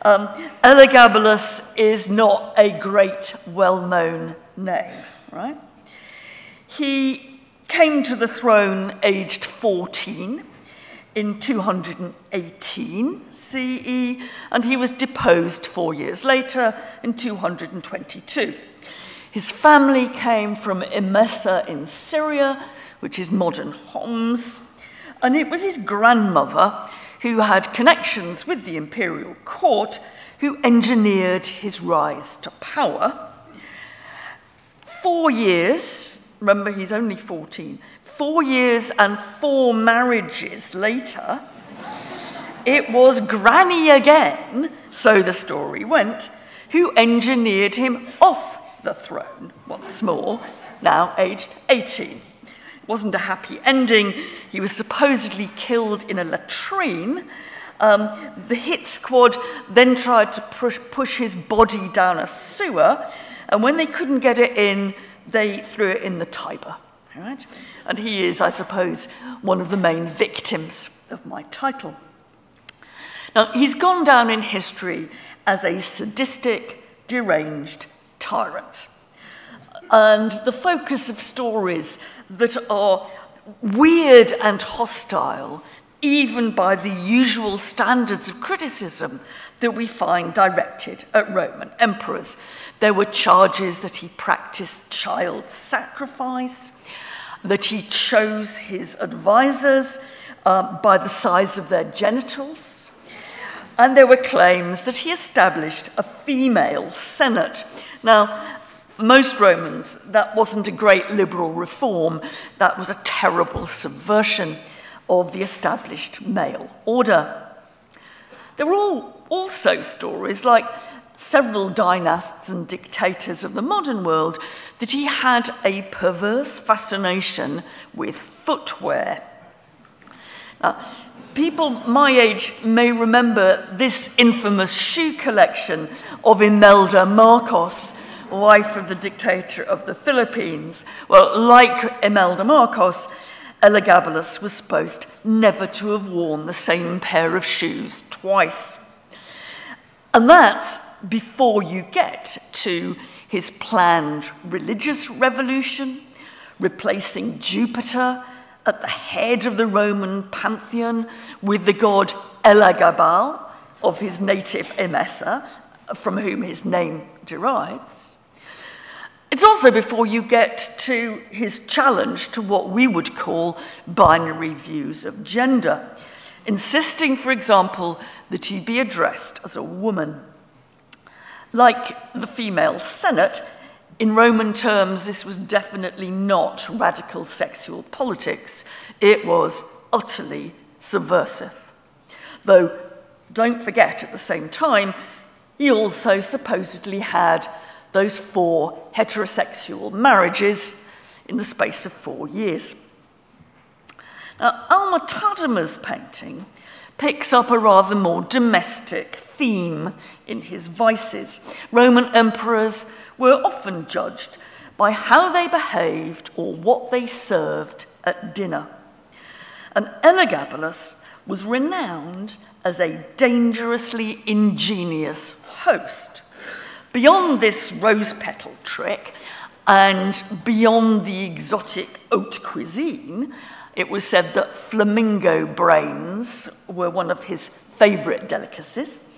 Elagabalus is not a great, well-known name, right? He came to the throne aged 14 in 218 CE, and he was deposed 4 years later in 222. His family came from Emesa in Syria, which is modern Homs, and it was his grandmother who had connections with the imperial court who engineered his rise to power. 4 years, remember he's only 14, 4 years and 4 marriages later, it was Granny again, so the story went, who engineered him off the throne once more, now aged 18. It wasn't a happy ending. He was supposedly killed in a latrine. The hit squad then tried to push his body down a sewer, and when they couldn't get it in, they threw it in the Tibère. right? And he is, I suppose, one of the main victims of my title. Now, he's gone down in history as a sadistic, deranged tyrant. And the focus of stories that are weird and hostile, even by the usual standards of criticism that we find directed at Roman emperors. There were charges that he practiced child sacrifice, that he chose his advisors by the size of their genitals, and there were claims that he established a female senate. Now, for most Romans, that wasn't a great liberal reform. That was a terrible subversion of the established male order. There were also stories, like several dynasts and dictators of the modern world, that he had a perverse fascination with footwear. Now, people my age may remember this infamous shoe collection of Imelda Marcos, wife of the dictator of the Philippines. Well, like Imelda Marcos, Elagabalus was supposed never to have worn the same pair of shoes twice. And that's before you get to his planned religious revolution, replacing Jupiter at the head of the Roman pantheon with the god Elagabal of his native Emesa, from whom his name derives. It's also before you get to his challenge to what we would call binary views of gender, insisting, for example, that he be addressed as a woman. Like the female senate, in Roman terms, this was definitely not radical sexual politics. It was utterly subversive. Though, don't forget, at the same time, he also supposedly had those 4 heterosexual marriages in the space of 4 years. Now, Alma Tadema's painting picks up a rather more domestic theme in his vices. Roman emperors were often judged by how they behaved or what they served at dinner. And Elagabalus was renowned as a dangerously ingenious host. Beyond this rose petal trick, and beyond the exotic haute cuisine, it was said that flamingo brains were one of his favourite delicacies.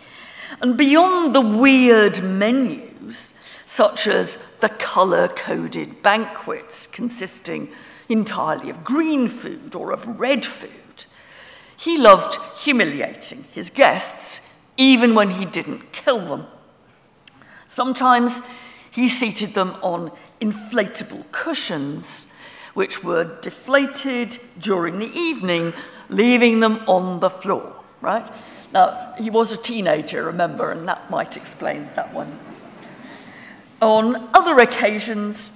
And beyond the weird menus, such as the colour-coded banquets consisting entirely of green food or of red food, he loved humiliating his guests, even when he didn't kill them. Sometimes he seated them on inflatable cushions, which were deflated during the evening, leaving them on the floor, right? Now, he was a teenager, remember, and that might explain that one. On other occasions,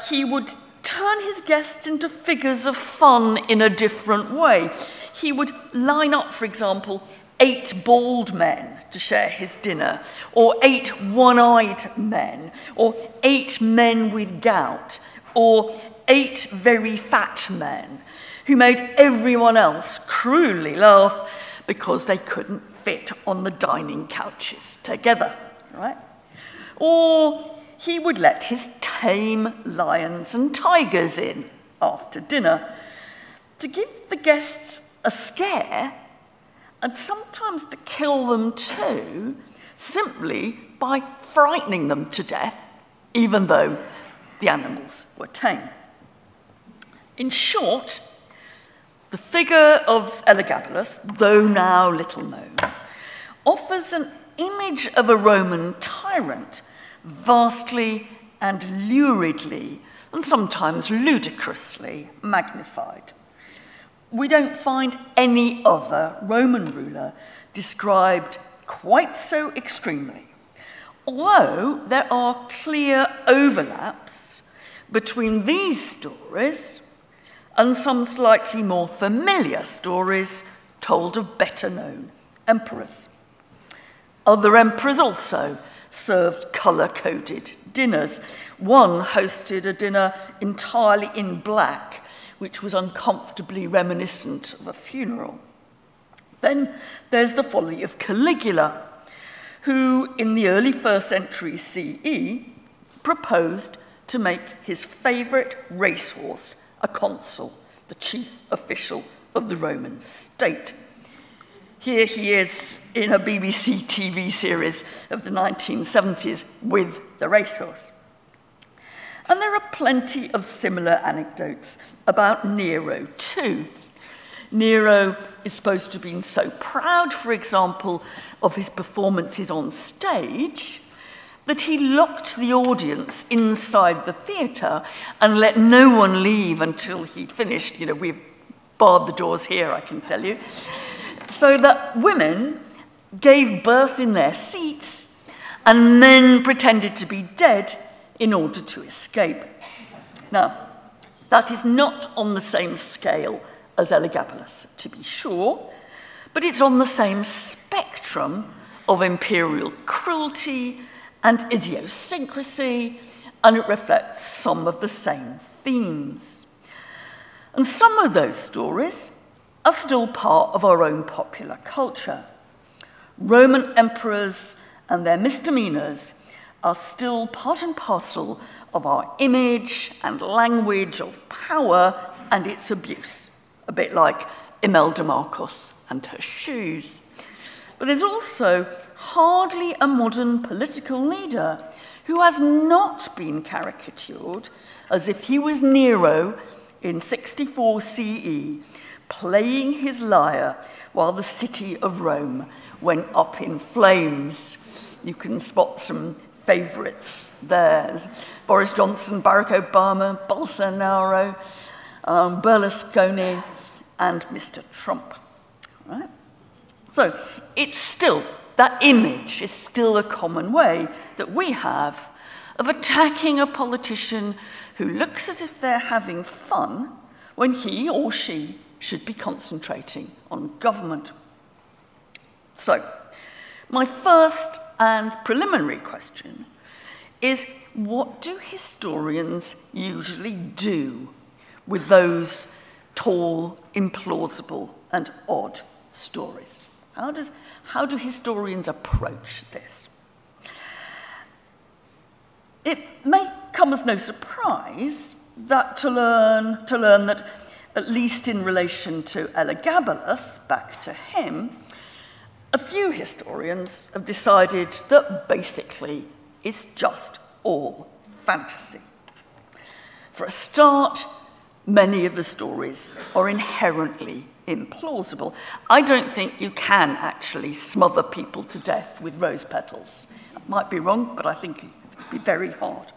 he would turn his guests into figures of fun in a different way. He would line up, for example, 8 bald men to share his dinner, or 8 one-eyed men, or 8 men with gout, or 8 very fat men, who made everyone else cruelly laugh because they couldn't fit on the dining couches together, right? Or he would let his tame lions and tigers in after dinner to give the guests a scare, and sometimes to kill them too, simply by frightening them to death, even though the animals were tame. In short, the figure of Elagabalus, though now little known, offers an image of a Roman tyrant vastly and luridly, and sometimes ludicrously, magnified. We don't find any other Roman ruler described quite so extremely, although there are clear overlaps between these stories and some slightly more familiar stories told of better-known emperors. Other emperors also served colour-coded dinners. One hosted a dinner entirely in black, which was uncomfortably reminiscent of a funeral. Then there's the folly of Caligula, who in the early 1st century CE proposed to make his favourite racehorse a consul, the chief official of the Roman state. Here he is in a BBC TV series of the 1970s with the racehorse. And there are plenty of similar anecdotes about Nero too. Nero is supposed to have been so proud, for example, of his performances on stage that he locked the audience inside the theatre and let no one leave until he'd finished. You know, we've barred the doors here, I can tell you. So that women gave birth in their seats and men pretended to be dead in order to escape. Now, that is not on the same scale as Elagabalus, to be sure, but it's on the same spectrum of imperial cruelty and idiosyncrasy, and it reflects some of the same themes. And some of those stories are still part of our own popular culture. Roman emperors and their misdemeanors are still part and parcel of our image and language of power and its abuse, a bit like Imelda Marcos and her shoes. But there's also hardly a modern political leader who has not been caricatured as if he was Nero in 64 CE, playing his lyre while the city of Rome went up in flames. You can spot some favourites there. There's Boris Johnson, Barack Obama, Bolsonaro, Berlusconi, and Mr. Trump. Right? So it's still, that image is still a common way that we have of attacking a politician who looks as if they're having fun when he or she should be concentrating on government. So, my first and preliminary question is, what do historians usually do with those tall, implausible, and odd stories? How do historians approach this? It may come as no surprise that to learn that, at least in relation to Elagabalus, back to him, a few historians have decided that basically it's just all fantasy. For a start, many of the stories are inherently implausible. I don't think you can actually smother people to death with rose petals. I might be wrong, but I think it would be very hard.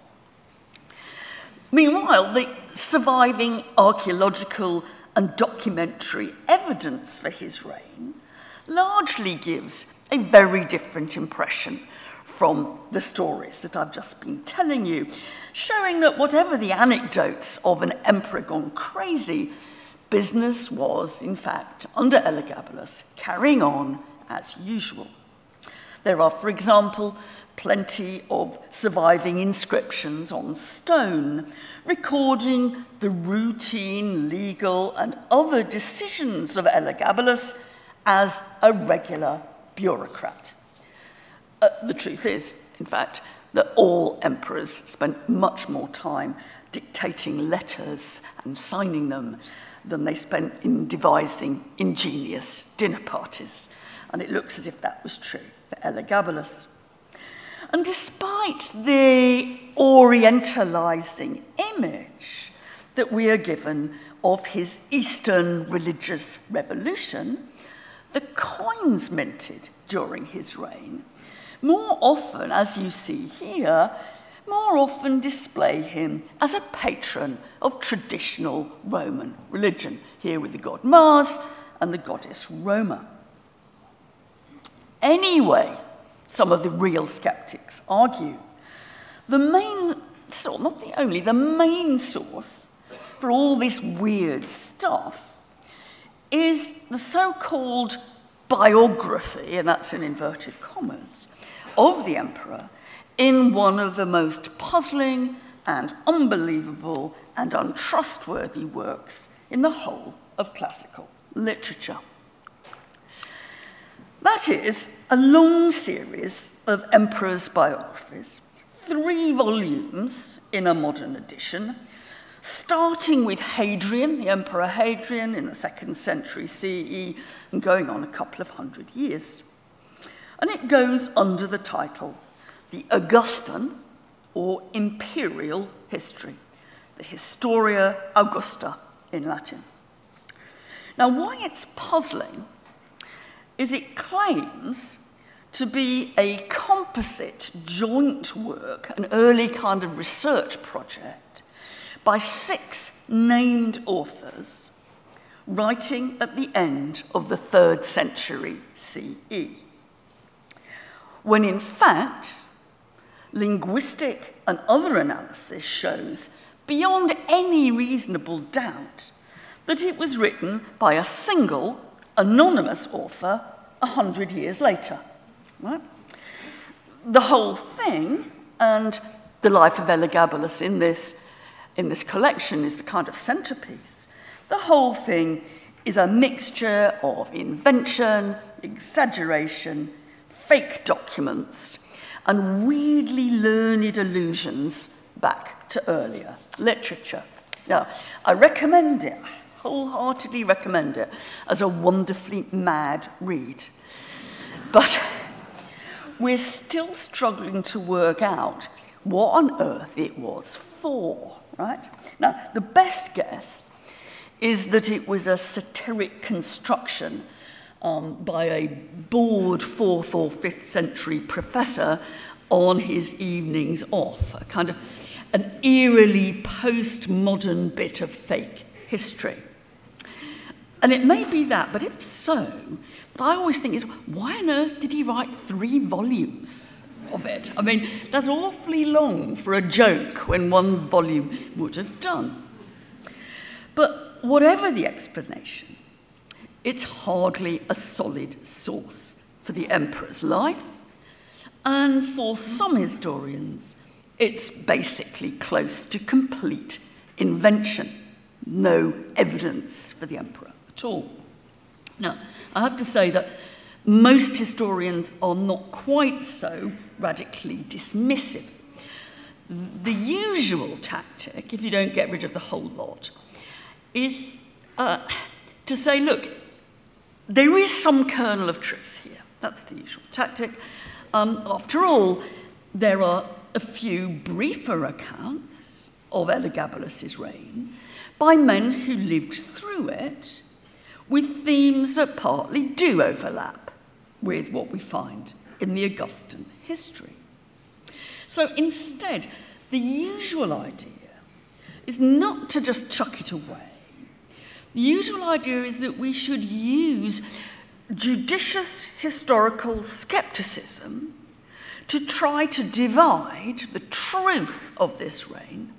Meanwhile, the surviving archaeological and documentary evidence for his reign largely gives a very different impression from the stories that I've just been telling you, showing that whatever the anecdotes of an emperor gone crazy, business was, in fact, under Elagabalus, carrying on as usual. There are, for example, plenty of surviving inscriptions on stone, recording the routine, legal, and other decisions of Elagabalus as a regular bureaucrat. The truth is, in fact, that all emperors spent much more time dictating letters and signing them than they spent in devising ingenious dinner parties. And it looks as if that was true for Elagabalus. And despite the orientalizing image that we are given of his Eastern religious revolution, the coins minted during his reign more often, as you see here, more often display him as a patron of traditional Roman religion, here with the god Mars and the goddess Roma. Anyway, some of the real skeptics argue, the main source, not the only, the main source for all this weird stuff is the so-called biography, and that's in inverted commas, of the emperor in one of the most puzzling and unbelievable and untrustworthy works in the whole of classical literature. That is a long series of emperors' biographies, 3 volumes in a modern edition, starting with Hadrian, the Emperor Hadrian in the 2nd century CE, and going on a couple of 100 years. And it goes under the title, The Augustan, or Imperial History, the Historia Augusta in Latin. Now, why it's puzzling is it claims to be a composite joint work, an early kind of research project, by 6 named authors writing at the end of the 3rd century CE. When in fact, linguistic and other analysis shows, beyond any reasonable doubt, that it was written by a single, anonymous author 100 years later. Right? The whole thing, and the life of Elagabalus in this collection is the kind of centerpiece. The whole thing is a mixture of invention, exaggeration, fake documents, and weirdly learned allusions back to earlier literature. Now, I recommend it, wholeheartedly recommend it, as a wonderfully mad read. But we're still struggling to work out what on earth it was for, right? Now, the best guess is that it was a satiric construction by a bored 4th or 5th century professor on his evenings off, a kind of an eerily postmodern bit of fake history. And it may be that, but if so, what I always think is, why on earth did he write 3 volumes of it? I mean, that's awfully long for a joke when 1 volume would have done. But whatever the explanation, it's hardly a solid source for the emperor's life, and for some historians, it's basically close to complete invention. No evidence for the emperor at all. Now, I have to say that most historians are not quite so radically dismissive. The usual tactic, if you don't get rid of the whole lot, is to say, look, there is some kernel of truth here. That's the usual tactic. After all, there are a few briefer accounts of Elagabalus's reign by men who lived through it, with themes that partly do overlap with what we find in the Augustan history. So instead, the usual idea is not to just chuck it away. The usual idea is that we should use judicious historical skepticism to try to divide the truth of this reign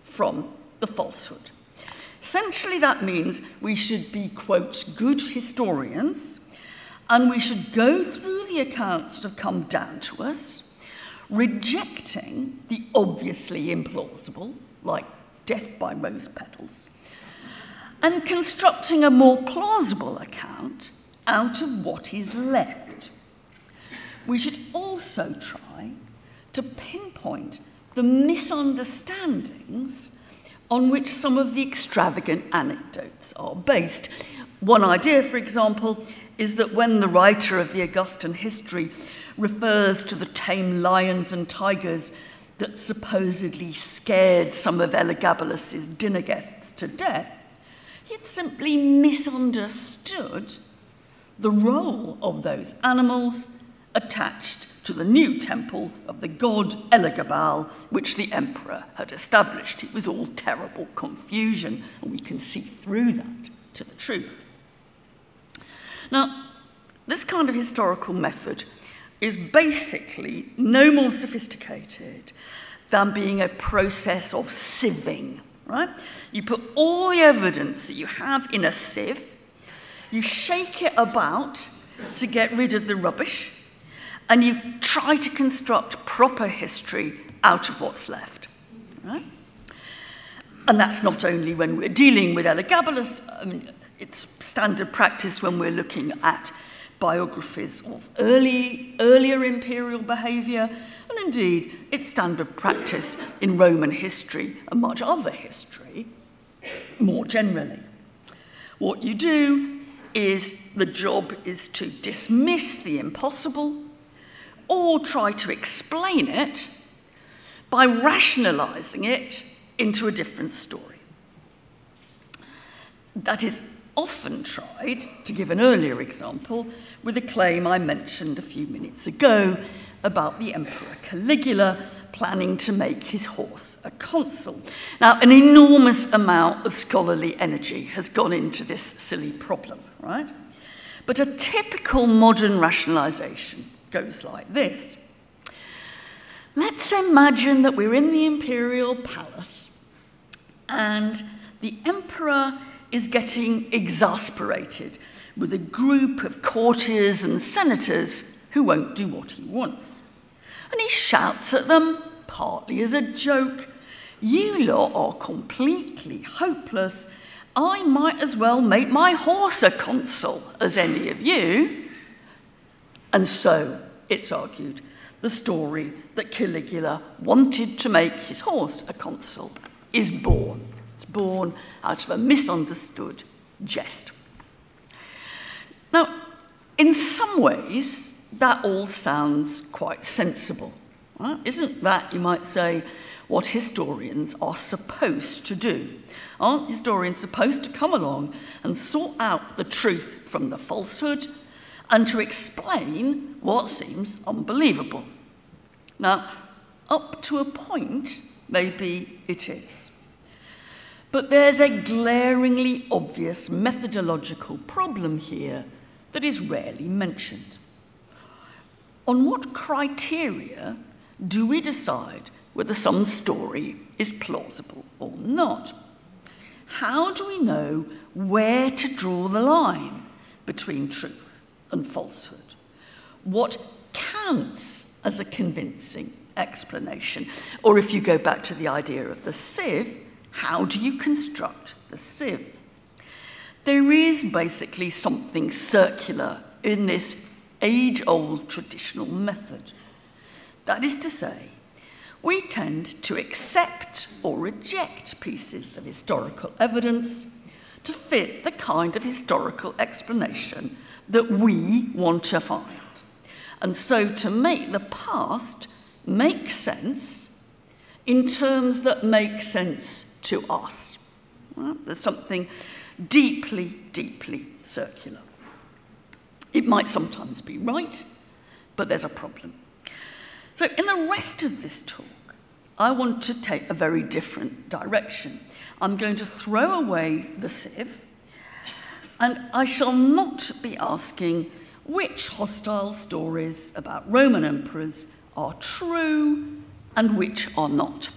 from the falsehood. Essentially, that means we should be, quote, good historians, and we should go through the accounts that have come down to us, rejecting the obviously implausible, like death by rose petals, and constructing a more plausible account out of what is left. We should also try to pinpoint the misunderstandings on which some of the extravagant anecdotes are based. One idea, for example, is that when the writer of the Augustan history refers to the tame lions and tigers that supposedly scared some of Elagabalus's dinner guests to death, he had simply misunderstood the role of those animals attached to the new temple of the god Elagabal, which the emperor had established. It was all terrible confusion, and we can see through that to the truth. Now, this kind of historical method is basically no more sophisticated than being a process of sieving, right? You put all the evidence that you have in a sieve, you shake it about to get rid of the rubbish, and you try to construct proper history out of what's left. Right? And that's not only when we're dealing with Elagabalus, I mean, it's standard practice when we're looking at biographies of earlier imperial behaviour, and indeed it's standard practice in Roman history and much other history more generally. What you do is, the job is to dismiss the impossible or try to explain it by rationalising it into a different story. That is often tried, to give an earlier example, with a claim I mentioned a few minutes ago about the Emperor Caligula planning to make his horse a consul. Now, an enormous amount of scholarly energy has gone into this silly problem, right? But a typical modern rationalisation goes like this. Let's imagine that we're in the imperial palace and the emperor is getting exasperated with a group of courtiers and senators who won't do what he wants. And he shouts at them, partly as a joke, "You lot are completely hopeless. I might as well make my horse a consul as any of you." And so, it's argued, the story that Caligula wanted to make his horse a consul is born. It's born out of a misunderstood jest. Now, in some ways, that all sounds quite sensible. Right? Isn't that, you might say, what historians are supposed to do? Aren't historians supposed to come along and sort out the truth from the falsehood and to explain what seems unbelievable? Now, up to a point, maybe it is. But there's a glaringly obvious methodological problem here that is rarely mentioned. On what criteria do we decide whether some story is plausible or not? How do we know where to draw the line between truth and falsehood? What counts as a convincing explanation? Or if you go back to the idea of the sieve, how do you construct the sieve? There is basically something circular in this age-old traditional method. That is to say, we tend to accept or reject pieces of historical evidence to fit the kind of historical explanation that we want to find. And so to make the past make sense in terms that make sense to us. Well, there's something deeply, deeply circular. It might sometimes be right, but there's a problem. So in the rest of this talk, I want to take a very different direction. I'm going to throw away the sieve, and I shall not be asking which hostile stories about Roman emperors are true and which are not.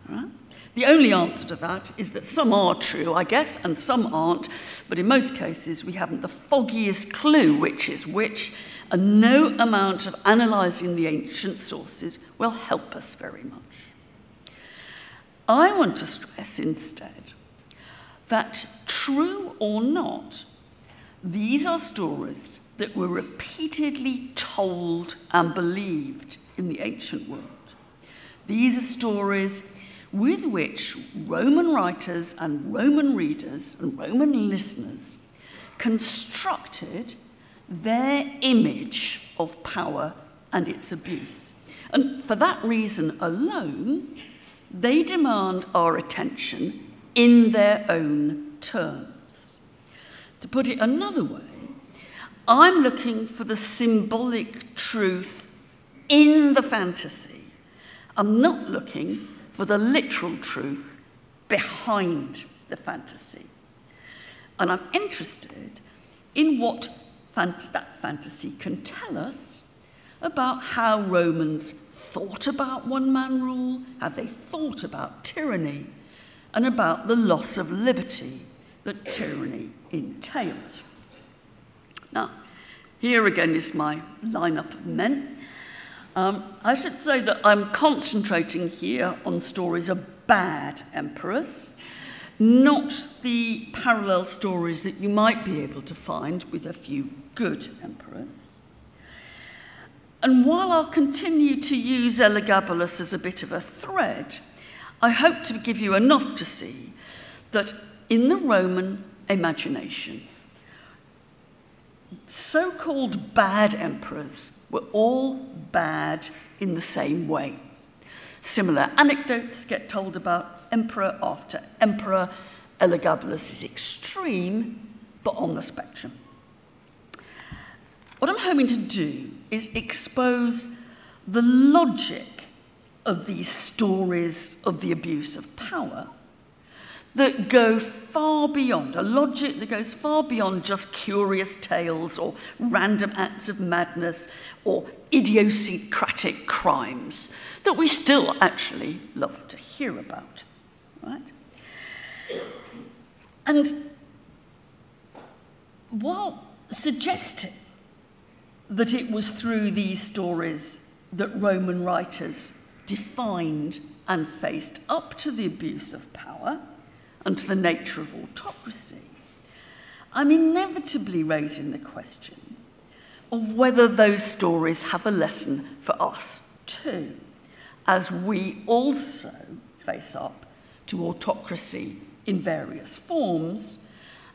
Right? The only answer to that is that some are true, I guess, and some aren't, but in most cases we haven't the foggiest clue which is which, and no amount of analysing the ancient sources will help us very much. I want to stress instead that, true or not, these are stories that were repeatedly told and believed in the ancient world. These are stories with which Roman writers and Roman readers and Roman listeners constructed their image of power and its abuse. And for that reason alone, they demand our attention in their own terms. To put it another way, I'm looking for the symbolic truth in the fantasy. I'm not looking for the literal truth behind the fantasy. And I'm interested in what that fantasy can tell us about how Romans thought about one-man rule, how they thought about tyranny, and about the loss of liberty that tyranny entailed. Now, Here again is my lineup of men. I should say that I'm concentrating here on stories of bad emperors, not the parallel stories that you might be able to find with a few good emperors. And while I'll continue to use Elagabalus as a bit of a thread, I hope to give you enough to see that in the Roman imagination, so-called bad emperors were all bad in the same way. Similar anecdotes get told about emperor after emperor. Elagabalus is extreme, but on the spectrum. What I'm hoping to do is expose the logic of these stories of the abuse of power that go far beyond, a logic that goes far beyond just curious tales or random acts of madness or idiosyncratic crimes that we still actually love to hear about, right? And while suggesting that it was through these stories that Roman writers defined and faced up to the abuse of power and to the nature of autocracy, I'm inevitably raising the question of whether those stories have a lesson for us too, as we also face up to autocracy in various forms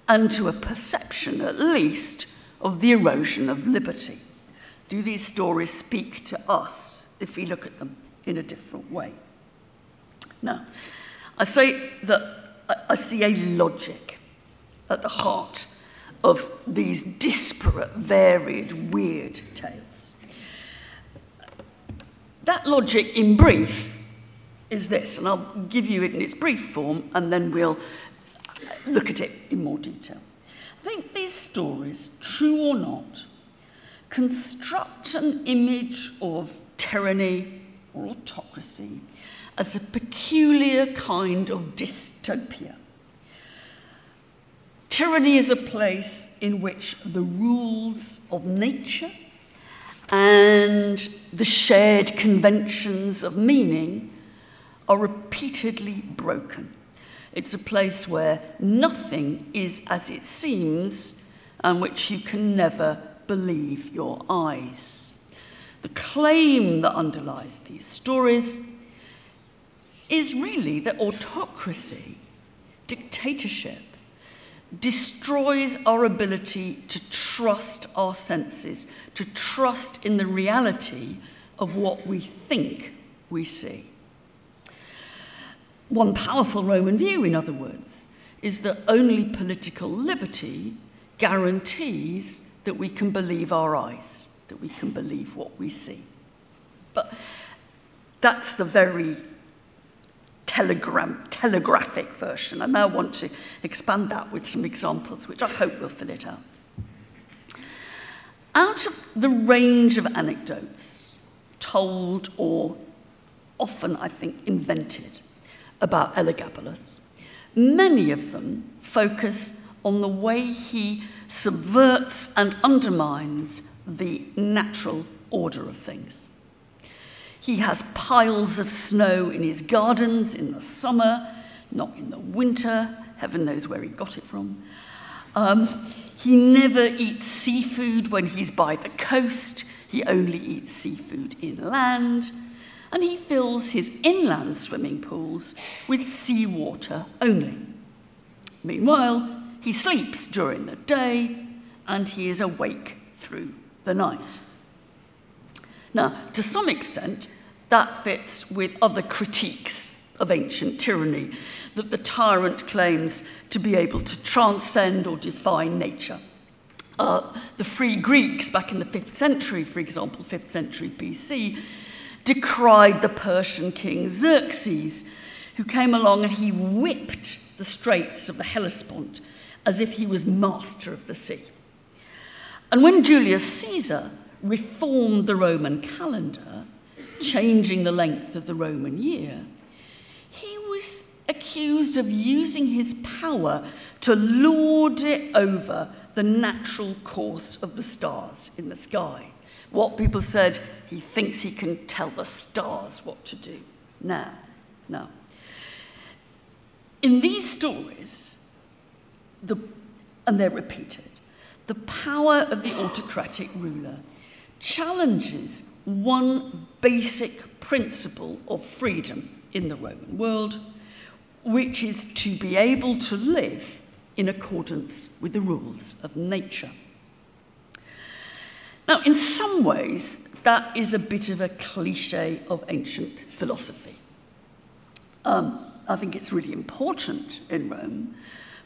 and to a perception, at least, of the erosion of liberty. Do these stories speak to us if we look at them in a different way? Now, I say that I see a logic at the heart of these disparate, varied, weird tales. That logic, in brief, is this, and I'll give you it in its brief form, and then we'll look at it in more detail. I think these stories, true or not, construct an image of tyranny or autocracy as a peculiar kind of dystopia. Tyranny is a place in which the rules of nature and the shared conventions of meaning are repeatedly broken. It's a place where nothing is as it seems and which you can never believe your eyes. The claim that underlies these stories is really that autocracy, dictatorship, destroys our ability to trust our senses, to trust in the reality of what we think we see. One powerful Roman view, in other words, is that only political liberty guarantees that we can believe our eyes, that we can believe what we see. But that's the very telegraphic version. I now want to expand that with some examples, which I hope will fill it out. Out of the range of anecdotes told or often, I think, invented about Elagabalus, many of them focus on the way he subverts and undermines the natural order of things. He has piles of snow in his gardens in the summer, not in the winter. Heaven knows where he got it from. He never eats seafood when he's by the coast. He only eats seafood inland. And he fills his inland swimming pools with seawater only. Meanwhile, he sleeps during the day and he is awake through the night. Now, to some extent, that fits with other critiques of ancient tyranny, that the tyrant claims to be able to transcend or defy nature. The free Greeks back in the 5th century, for example, 5th century BC, decried the Persian king Xerxes, who came along and he whipped the straits of the Hellespont as if he was master of the sea. And when Julius Caesar reformed the Roman calendar, changing the length of the Roman year, he was accused of using his power to lord it over the natural course of the stars in the sky. What people said, he thinks he can tell the stars what to do. Now, in these stories, and they're repeated, the power of the autocratic ruler challenges one basic principle of freedom in the Roman world, which is to be able to live in accordance with the rules of nature. Now, in some ways, that is a bit of a cliche of ancient philosophy. I think it's really important in Rome,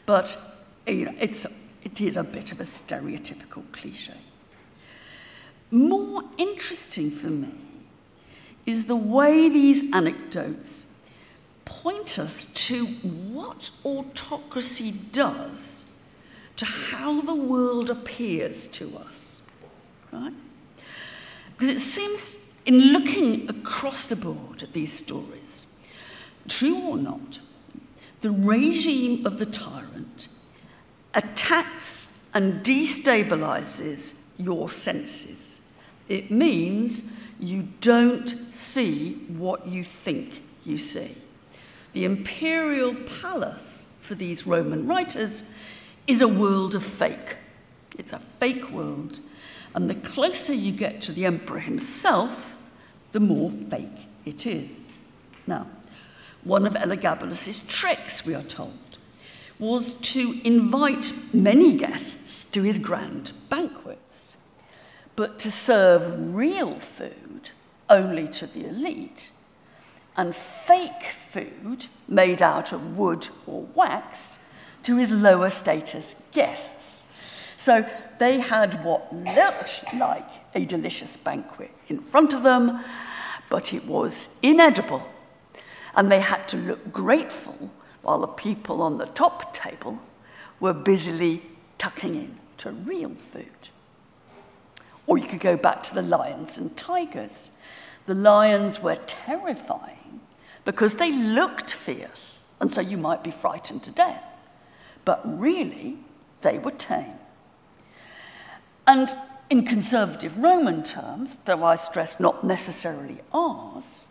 but it is a bit of a stereotypical cliche. More interesting for me is the way these anecdotes point us to what autocracy does to how the world appears to us, right? Because it seems, in looking across the board at these stories, true or not, the regime of the tyrant attacks and destabilizes your senses. It means you don't see what you think you see. The imperial palace for these Roman writers is a world of fake. It's a fake world, and the closer you get to the emperor himself, the more fake it is. Now, one of Elagabalus's tricks, we are told, was to invite many guests to his grand banquets, but to serve real food only to the elite, and fake food made out of wood or wax to his lower status guests. So they had what looked like a delicious banquet in front of them, but it was inedible, and they had to look grateful while the people on the top table were busily tucking in to real food. Or you could go back to the lions and tigers. The lions were terrifying because they looked fierce, and so you might be frightened to death. But really, they were tame. And in conservative Roman terms, though I stress not necessarily ours,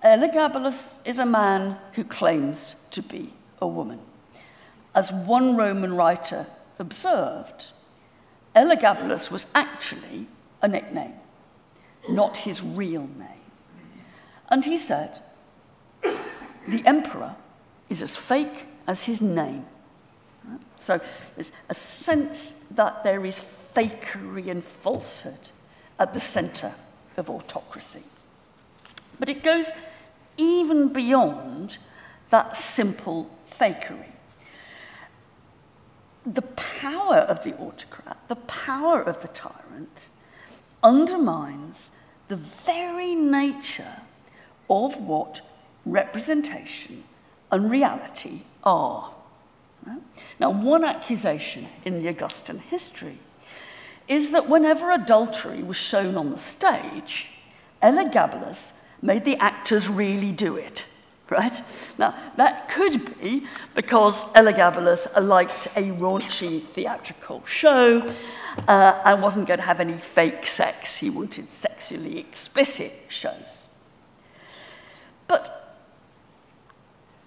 Elagabalus is a man who claims to be a woman. As one Roman writer observed, Elagabalus was actually a nickname, not his real name. And he said, the emperor is as fake as his name. So there's a sense that there is fakery and falsehood at the center of autocracy. But it goes even beyond that simple fakery. The power of the autocrat, the power of the tyrant, undermines the very nature of what representation and reality are. Now, one accusation in the Augustan history is that whenever adultery was shown on the stage, Elagabalus made the actors really do it, right? Now, that could be because Elagabalus liked a raunchy theatrical show and wasn't going to have any fake sex. He wanted sexually explicit shows. But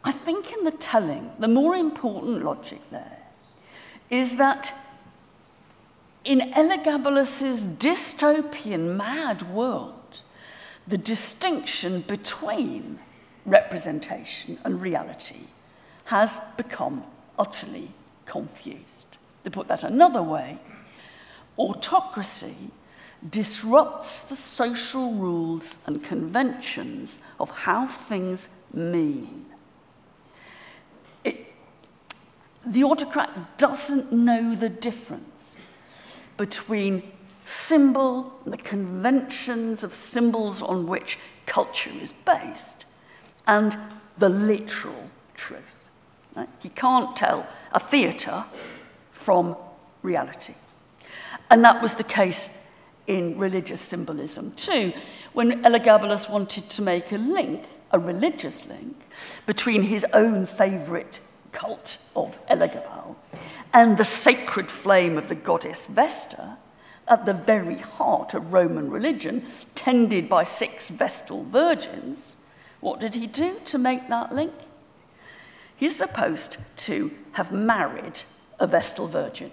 I think in the telling, the more important logic there is that in Elagabalus's dystopian mad world, the distinction between representation and reality has become utterly confused. To put that another way, autocracy disrupts the social rules and conventions of how things mean. The autocrat doesn't know the difference between symbol and the conventions of symbols on which culture is based and the literal truth. Right? He can't tell a theatre from reality. And that was the case in religious symbolism too, when Elagabalus wanted to make a link, a religious link, between his own favourite cult of Elagabal and the sacred flame of the goddess Vesta, at the very heart of Roman religion, tended by 6 Vestal virgins, what did he do to make that link? He's supposed to have married a Vestal virgin,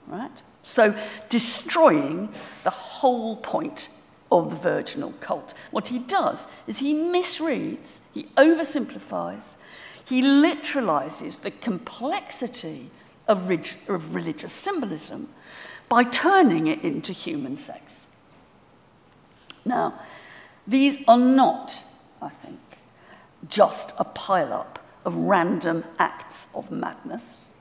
right? So destroying the whole point of the virginal cult. What he does is he misreads, he oversimplifies, he literalizes the complexity of religious symbolism by turning it into human sex. Now, these are not, I think, just a pile-up of random acts of madness.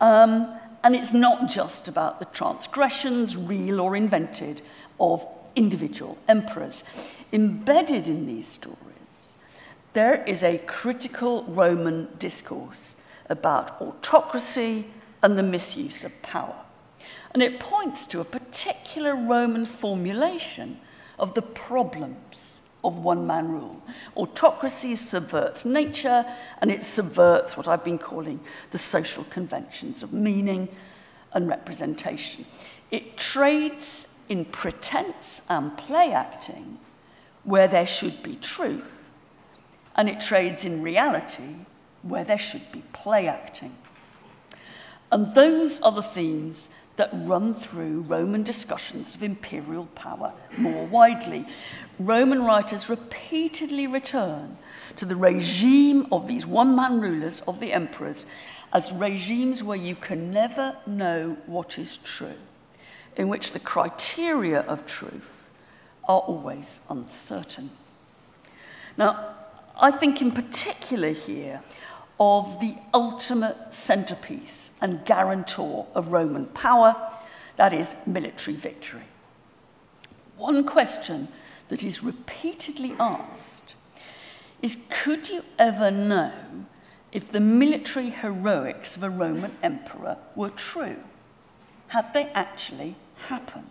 And it's not just about the transgressions, real or invented, of individual emperors. Embedded in these stories, there is a critical Roman discourse about autocracy and the misuse of power. And it points to a particular Roman formulation of the problems of one-man rule. Autocracy subverts nature, and it subverts what I've been calling the social conventions of meaning and representation. It trades in pretense and play acting where there should be truth, and it trades in reality where there should be play acting. And those are the themes that run through Roman discussions of imperial power more widely. Roman writers repeatedly return to the regime of these one-man rulers, of the emperors, as regimes where you can never know what is true, in which the criteria of truth are always uncertain. Now, I think in particular here of the ultimate centerpiece and guarantor of Roman power, that is military victory. One question that is repeatedly asked is, could you ever know if the military heroics of a Roman emperor were true? Had they actually happened?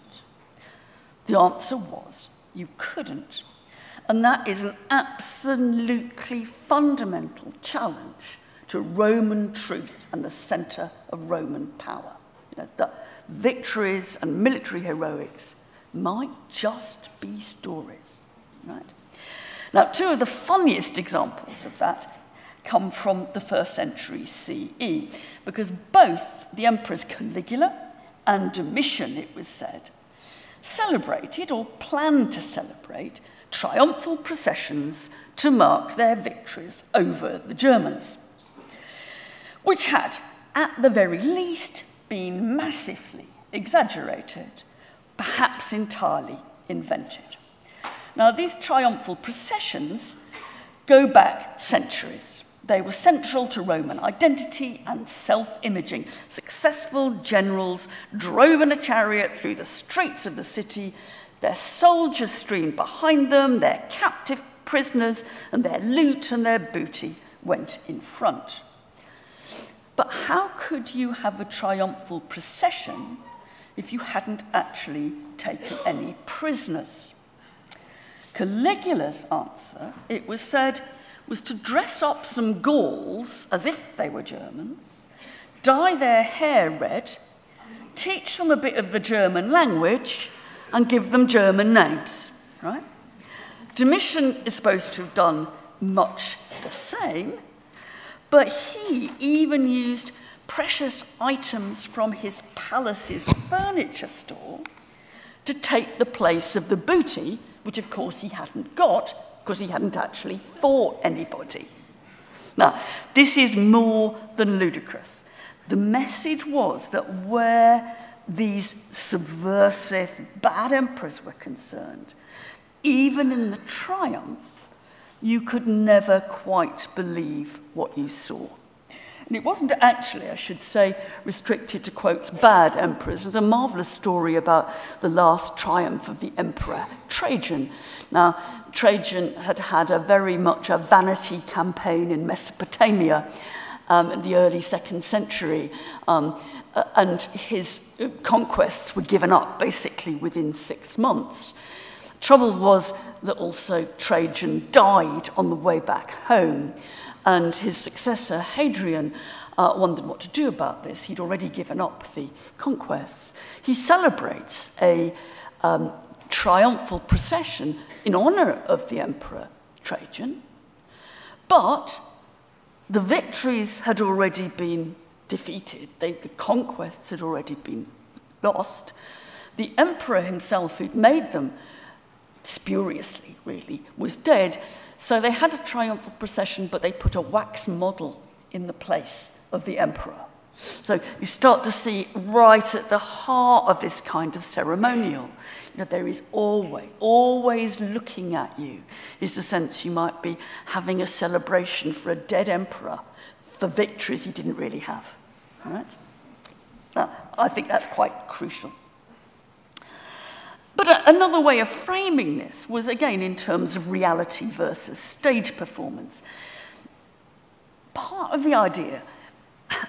The answer was, you couldn't. And that is an absolutely fundamental challenge to Roman truth and the center of Roman power. You know, the victories and military heroics might just be stories, right? Now, 2 of the funniest examples of that come from the 1st century CE, because both the emperors Caligula and Domitian, it was said, celebrated or planned to celebrate triumphal processions to mark their victories over the Germans, which had, at the very least, been massively exaggerated, perhaps entirely invented. Now, these triumphal processions go back centuries. They were central to Roman identity and self-imaging. Successful generals drove in a chariot through the streets of the city. Their soldiers streamed behind them, their captive prisoners, and their loot and their booty went in front. But how could you have a triumphal procession if you hadn't actually taken any prisoners? Caligula's answer, it was said, was to dress up some Gauls as if they were Germans, dye their hair red, teach them a bit of the German language, and give them German names, right? Domitian is supposed to have done much the same, but he even used precious items from his palace's furniture store to take the place of the booty, which of course he hadn't got, because he hadn't actually fought anybody. Now, this is more than ludicrous. The message was that where these subversive, bad emperors were concerned, even in the triumph, you could never quite believe what you saw. And it wasn't actually, I should say, restricted to, quotes, bad emperors. There's a marvelous story about the last triumph of the emperor Trajan. Now, Trajan had had a very much a vanity campaign in Mesopotamia in the early 2nd century, and his conquests were given up basically within 6 months. Trouble was that also Trajan died on the way back home, And his successor, Hadrian, wondered what to do about this. He'd already given up the conquests. He celebrates a triumphal procession in honor of the emperor Trajan, but the victories had already been defeated. The conquests had already been lost. The emperor himself, who'd made them spuriously, really, was dead. So they had a triumphal procession, but they put a wax model in the place of the emperor. So you start to see right at the heart of this kind of ceremonial, there is always looking at you, is the sense you might be having a celebration for a dead emperor for victories he didn't really have. All right? Now, I think that's quite crucial. But another way of framing this was, again, in terms of reality versus stage performance. Part of the idea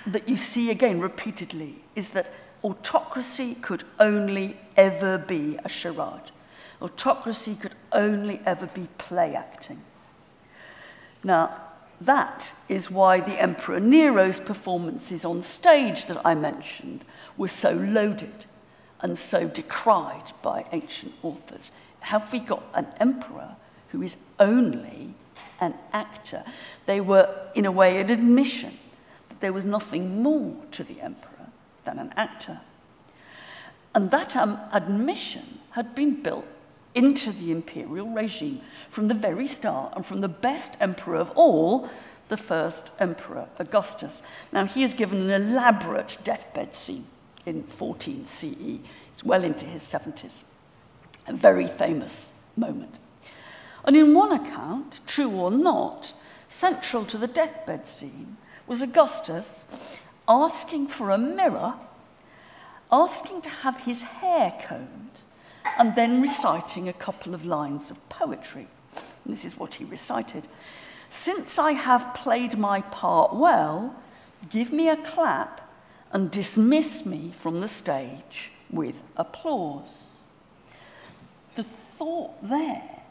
that you see again repeatedly is that autocracy could only ever be a charade. Autocracy could only ever be play acting. Now, that is why the Emperor Nero's performances on stage that I mentioned were so loaded and so decried by ancient authors. Have we got an emperor who is only an actor? They were, in a way, an admission that there was nothing more to the emperor than an actor. And that admission had been built into the imperial regime from the very start, and from the best emperor of all, the first emperor, Augustus. Now, he is given an elaborate deathbed scene in 14 CE. It's well into his 70s. A very famous moment. And in one account, true or not, central to the deathbed scene was Augustus asking for a mirror, asking to have his hair combed, and then reciting a couple of lines of poetry. And this is what he recited. "Since I have played my part well, give me a clap and dismiss me from the stage with applause." The thought there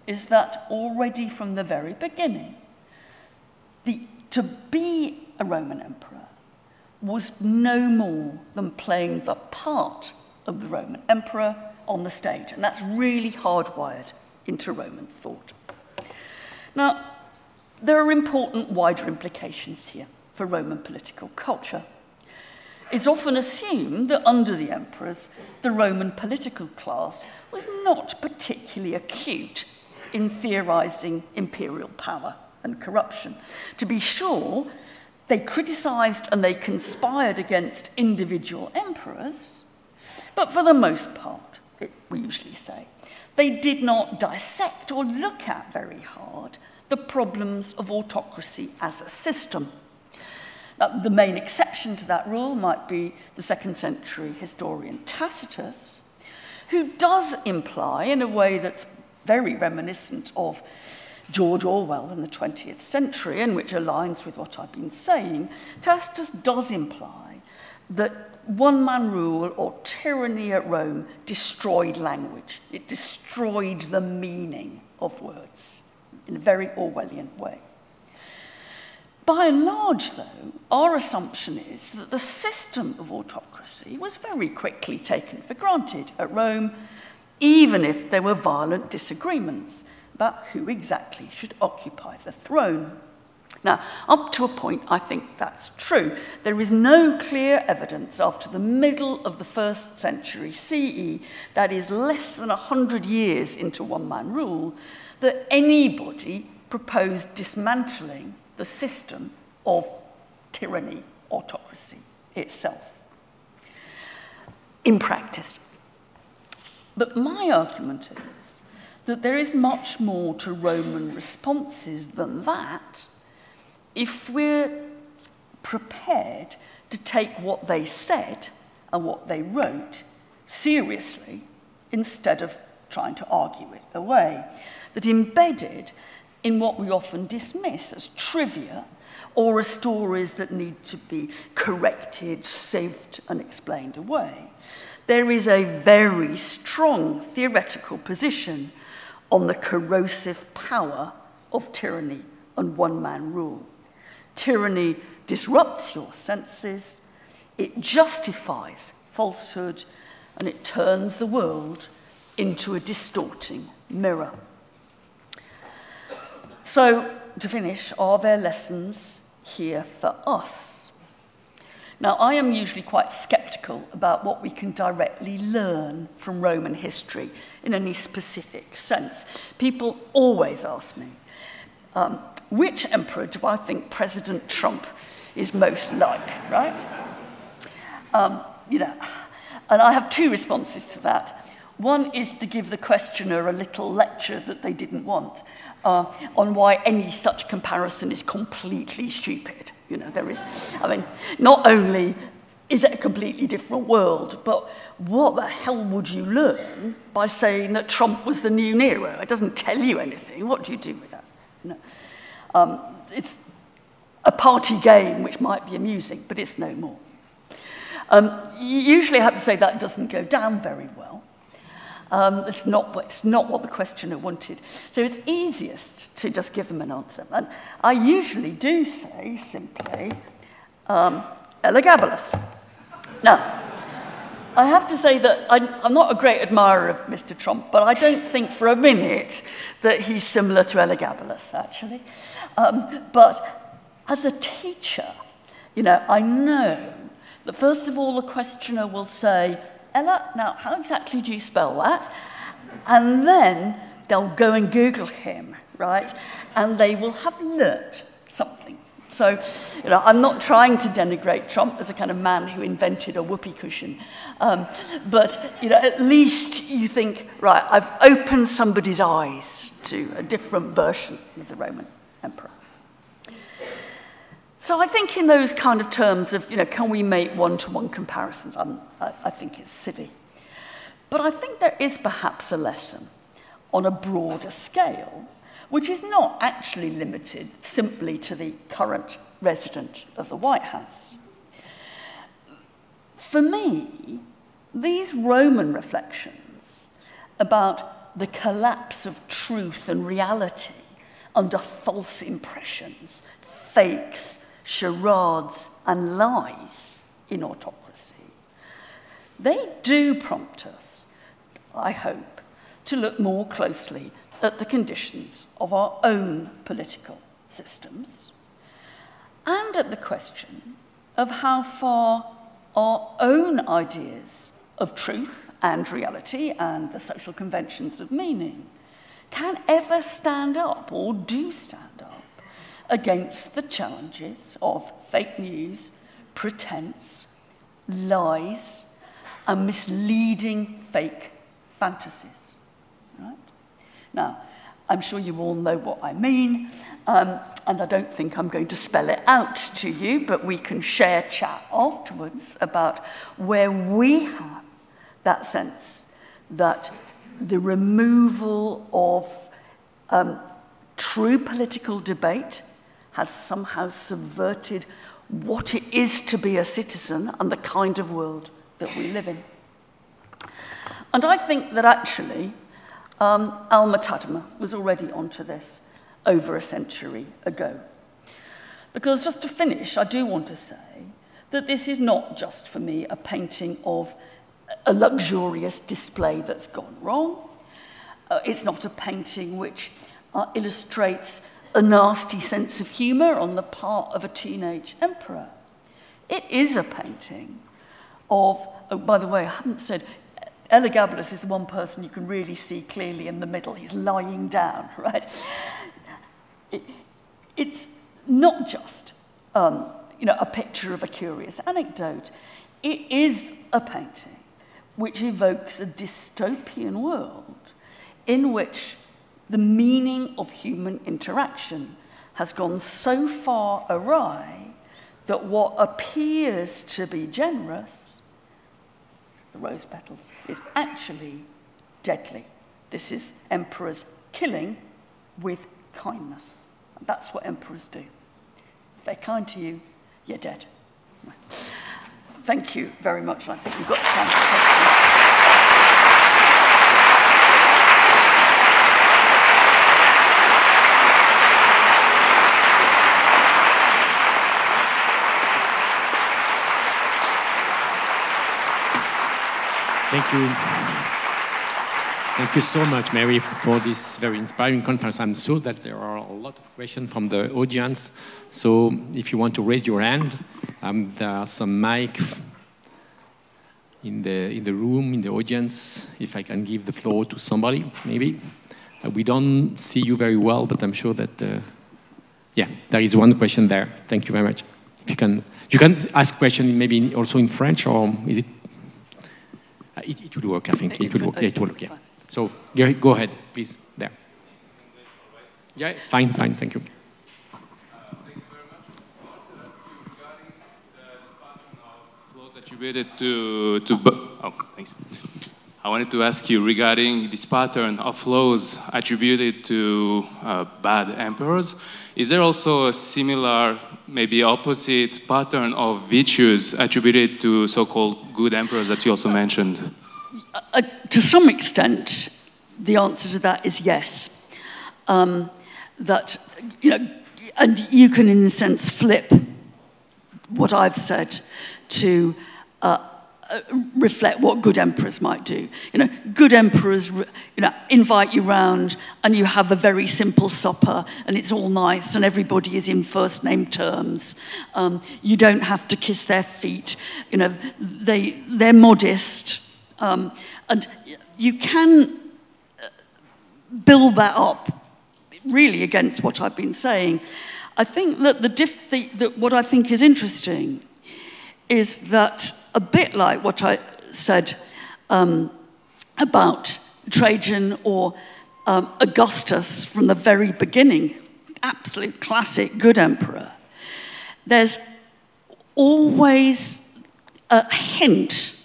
is that already from the very beginning, to be a Roman emperor was no more than playing the part of the Roman emperor on the stage. And that's really hardwired into Roman thought. Now, there are important wider implications here for Roman political culture. It's often assumed that under the emperors, the Roman political class was not particularly acute in theorizing imperial power and corruption. To be sure, they criticized and they conspired against individual emperors, but for the most part, we usually say, they did not dissect or look at very hard the problems of autocracy as a system. Now, the main exception to that rule might be the 2nd century historian Tacitus, who does imply, in a way that's very reminiscent of George Orwell in the 20th century, and which aligns with what I've been saying, Tacitus does imply that one-man rule or tyranny at Rome destroyed language. It destroyed the meaning of words in a very Orwellian way. By and large, though, our assumption is that the system of autocracy was very quickly taken for granted at Rome, even if there were violent disagreements about who exactly should occupy the throne. Now, up to a point, I think that's true. There is no clear evidence after the middle of the 1st century CE, that is less than 100 years into one-man rule, that anybody proposed dismantling the system of tyranny, autocracy itself in practice. But my argument is that there is much more to Roman responses than that if we're prepared to take what they said and what they wrote seriously instead of trying to argue it away. That embedded in what we often dismiss as trivia or as stories that need to be corrected, saved, and explained away, there is a very strong theoretical position on the corrosive power of tyranny and one-man rule. Tyranny disrupts your senses, it justifies falsehood, and it turns the world into a distorting mirror. So, to finish, are there lessons here for us? Now, I am usually quite sceptical about what we can directly learn from Roman history in any specific sense. People always ask me, which emperor do I think President Trump is most like, right? You know, and I have two responses to that. One is to give the questioner a little lecture that they didn't want on why any such comparison is completely stupid. You know, there is, I mean, not only is it a completely different world, but what the hell would you learn by saying that Trump was the new Nero? It doesn't tell you anything. What do you do with that? You know, it's a party game which might be amusing, but it's no more. Usually I have to say that doesn't go down very well. It's not what the questioner wanted. So it's easiest to just give them an answer. And I usually do say simply, Elagabalus. Now, I have to say that I'm not a great admirer of Mr. Trump, but I don't think for a minute that he's similar to Elagabalus, actually. But as a teacher, you know, I know that first of all the questioner will say, Ella, now how exactly do you spell that? And then they'll go and Google him, right? And they will have learnt something. So, you know, I'm not trying to denigrate Trump as a kind of man who invented a whoopee cushion. But, you know, at least you think, right, I've opened somebody's eyes to a different version of the Roman emperor. So I think in those kind of terms of, you know, can we make one-to-one comparisons? I think it's silly. But I think there is perhaps a lesson on a broader scale, which is not actually limited simply to the current resident of the White House. For me, these Roman reflections about the collapse of truth and reality under false impressions, fakes, charades and lies in autocracy, they do prompt us, I hope, to look more closely at the conditions of our own political systems and at the question of how far our own ideas of truth and reality and the social conventions of meaning can ever stand up or do stand up against the challenges of fake news, pretense, lies, and misleading fake fantasies. Right? Now, I'm sure you all know what I mean, and I don't think I'm going to spell it out to you, but we can share chat afterwards about where we have that sense that the removal of true political debate has somehow subverted what it is to be a citizen and the kind of world that we live in. And I think that actually Alma Tadema was already onto this over a century ago. Because just to finish, I do want to say that this is not just for me a painting of a luxurious display that's gone wrong. It's not a painting which illustrates a nasty sense of humour on the part of a teenage emperor. It is a painting of, oh, by the way, I haven't said, Elagabalus is the one person you can really see clearly in the middle. He's lying down, right? It's not just you know, a picture of a curious anecdote. It is a painting which evokes a dystopian world in which the meaning of human interaction has gone so far awry that what appears to be generous, the rose petals, is actually deadly. This is emperors killing with kindness. And that's what emperors do. If they're kind to you, you're dead. Thank you very much. I think we've got time for questions. Thank you so much, Mary, for this very inspiring conference. I'm sure that there are a lot of questions from the audience. So if you want to raise your hand, there are some mic in the room, in the audience. If I can give the floor to somebody, maybe. We don't see you very well, but I'm sure that, yeah, there is one question there. Thank you very much. If you can ask question maybe also in French, or is it? It will work, I think. It will work. Yeah, it will work. Yeah. So go ahead, please. There. Yeah, it's fine. Thank you. Thank you very much. I want to ask you regarding this pattern of flows attributed thanks. I wanted to ask you regarding this pattern of flows attributed to bad emperors. Is there also a similar, maybe opposite pattern of virtues attributed to so-called good emperors that you also mentioned? To some extent, the answer to that is yes. That, you know, and you can in a sense flip what I've said to reflect what good emperors might do. You know, good emperors, invite you round and you have a very simple supper and it's all nice and everybody is in first name terms. You don't have to kiss their feet. You know, they're modest. And you can build that up really against what I've been saying. I think that what I think is interesting is that a bit like what I said about Trajan or Augustus from the very beginning, absolute classic good emperor, there's always a hint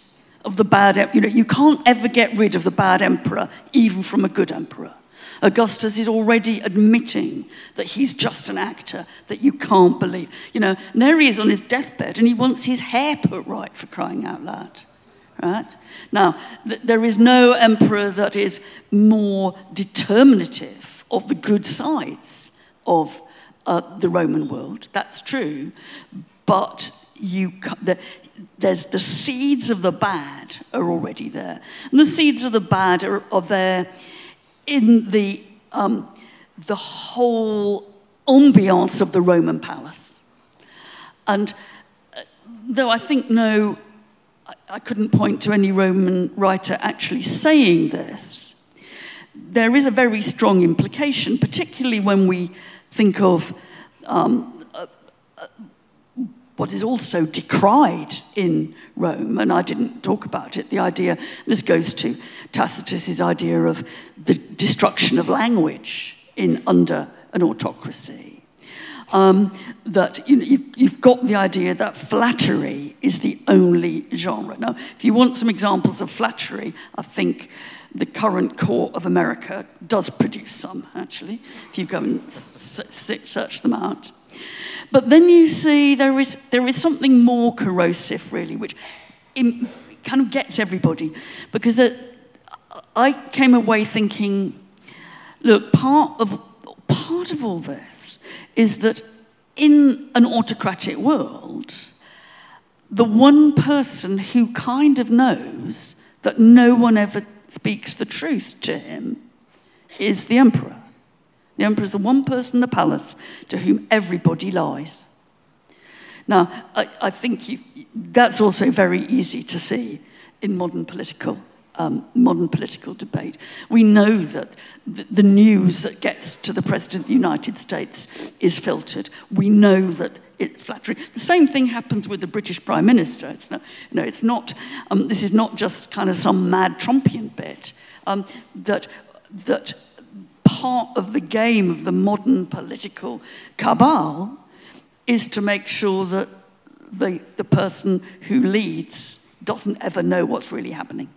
of the bad, you can't ever get rid of the bad emperor, even from a good emperor. Augustus is already admitting that he's just an actor, that you can't believe. And there he is on his deathbed, and he wants his hair put right, for crying out loud. Right? Now, there is no emperor that is more determinative of the good sides of the Roman world. That's true, but there's the seeds of the bad are already there. And the seeds of the bad are there in the whole ambiance of the Roman palace. And though I think I couldn't point to any Roman writer actually saying this, there is a very strong implication, particularly when we think of what is also decried in Rome, and I didn't talk about it, the idea, this goes to Tacitus's idea of the destruction of language under an autocracy. That you've got the idea that flattery is the only genre. Now, if you want some examples of flattery, I think the current court of America does produce some, actually, if you go and search them out. But then you see there is something more corrosive, really, which kind of gets everybody. Because I came away thinking, look, part of all this is that in an autocratic world, the one person who kind of knows that no one ever speaks the truth to him is the emperor. The emperor is the one person in the palace to whom everybody lies. Now, I think that's also very easy to see in modern political debate. We know that the news that gets to the President of the United States is filtered. We know that it's flattering. The same thing happens with the British Prime Minister. It's not. This is not just kind of some mad Trumpian bit. That part of the game of the modern political cabal is to make sure that the person who leads doesn't ever know what's really happening.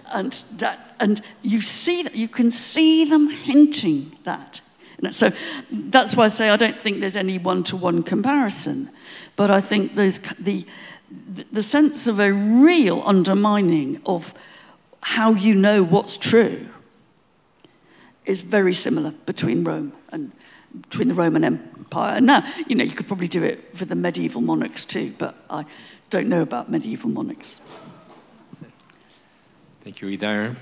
And you see that, you can see them hinting that. So that's why I say I don't think there's any one-to-one comparison, but I think there's the sense of a real undermining of how you know what's true is very similar between Rome and between the Roman Empire. And now, you could probably do it for the medieval monarchs too, but I don't know about medieval monarchs. Thank you. There,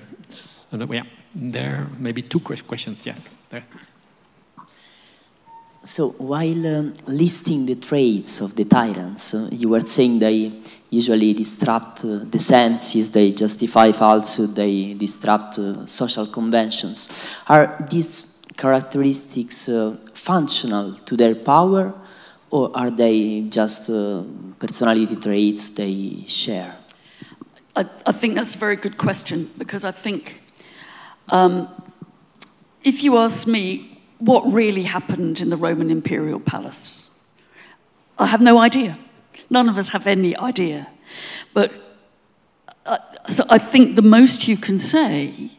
yeah, there, maybe two questions. Yes, there. So while listing the traits of the tyrants, you were saying they usually disrupt the senses, they justify falsehood, they disrupt social conventions. Are these characteristics functional to their power, or are they just personality traits they share? I think that's a very good question, because I think if you ask me what really happened in the Roman imperial palace, I have no idea. None of us have any idea. But so I think the most you can say,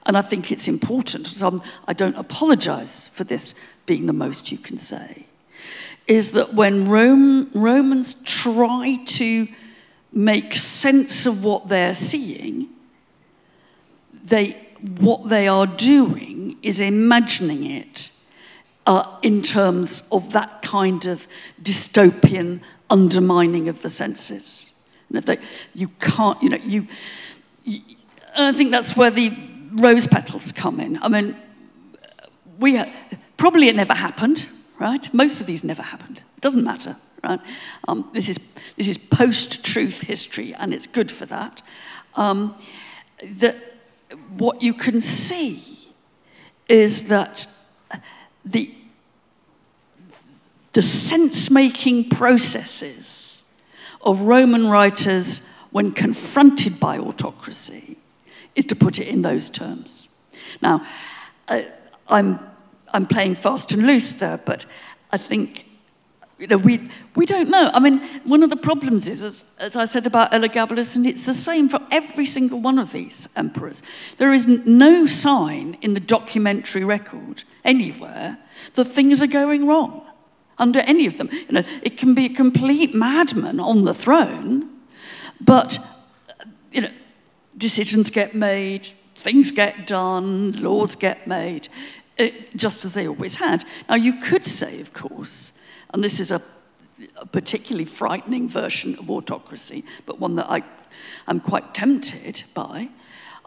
and I think it's important, so I don't apologize for this being the most you can say, is that when Romans try to make sense of what they're seeing, what they are doing is imagining it in terms of that kind of dystopian undermining of the senses. And you can't, and I think that's where the rose petals come in. I mean, probably it never happened, right? Most of these never happened. It doesn't matter, right? This is post-truth history, and it's good for that. What you can see is that the sense-making processes of Roman writers when confronted by autocracy is to put it in those terms. Now, I'm playing fast and loose there, but I think we don't know. I mean, one of the problems is, as I said about Elagabalus, and it's the same for every single one of these emperors. There is no sign in the documentary record anywhere that things are going wrong under any of them. It can be a complete madman on the throne, but decisions get made, things get done, laws get made, just as they always had. Now, you could say, of course, and this is a particularly frightening version of autocracy, but one that I'm quite tempted by,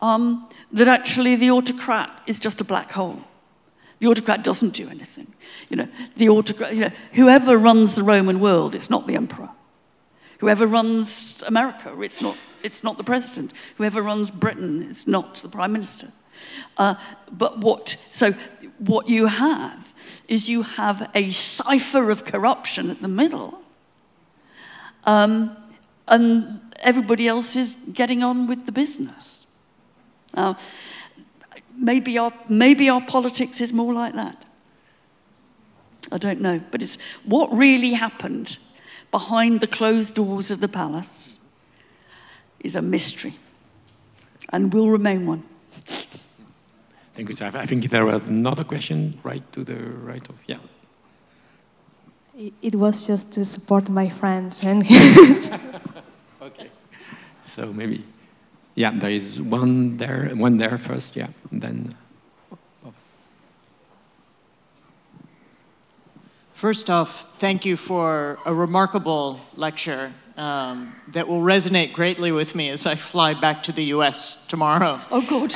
that actually the autocrat is just a black hole. The autocrat doesn't do anything. The autocrat, whoever runs the Roman world, it's not the emperor. Whoever runs America, it's not the president. Whoever runs Britain, it's not the prime minister. But what you have is you have a cipher of corruption at the middle, and everybody else is getting on with the business. Now, maybe our politics is more like that. I don't know, but it's what really happened behind the closed doors of the palace is a mystery, and will remain one. Thank you, sir. I think there was another question right to the right of, yeah. It was just to support my friends. And Okay. So maybe, yeah, there is one there first, yeah, and then. First off, thank you for a remarkable lecture that will resonate greatly with me as I fly back to the US tomorrow. Oh, good.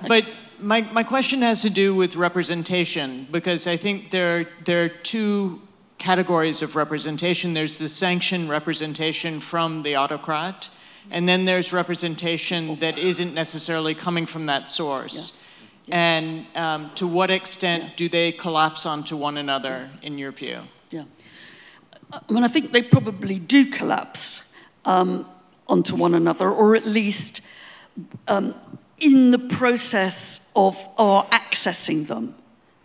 But my question has to do with representation, because I think there are two categories of representation. There's the sanctioned representation from the autocrat, and then there's representation that isn't necessarily coming from that source. Yeah. And to what extent do they collapse onto one another, in your view? Yeah. I mean, I think they probably do collapse onto one another, or at least in the process of our accessing them,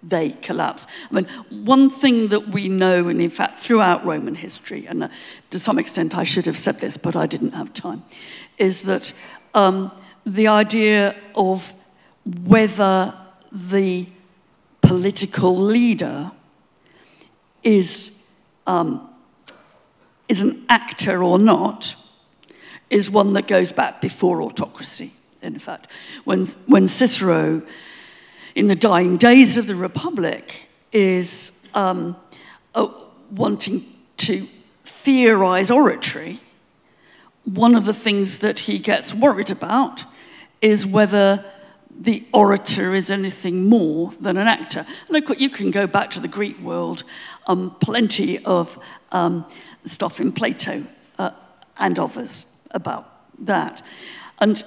they collapse. I mean, one thing that we know, and in fact throughout Roman history, and to some extent I should have said this, but I didn't have time, is that the idea of whether the political leader is an actor or not is one that goes back before autocracy. In fact, when Cicero, in the dying days of the Republic, is wanting to theorize oratory, one of the things that he gets worried about is whether the orator is anything more than an actor. And of course, you can go back to the Greek world, plenty of stuff in Plato and others about that. And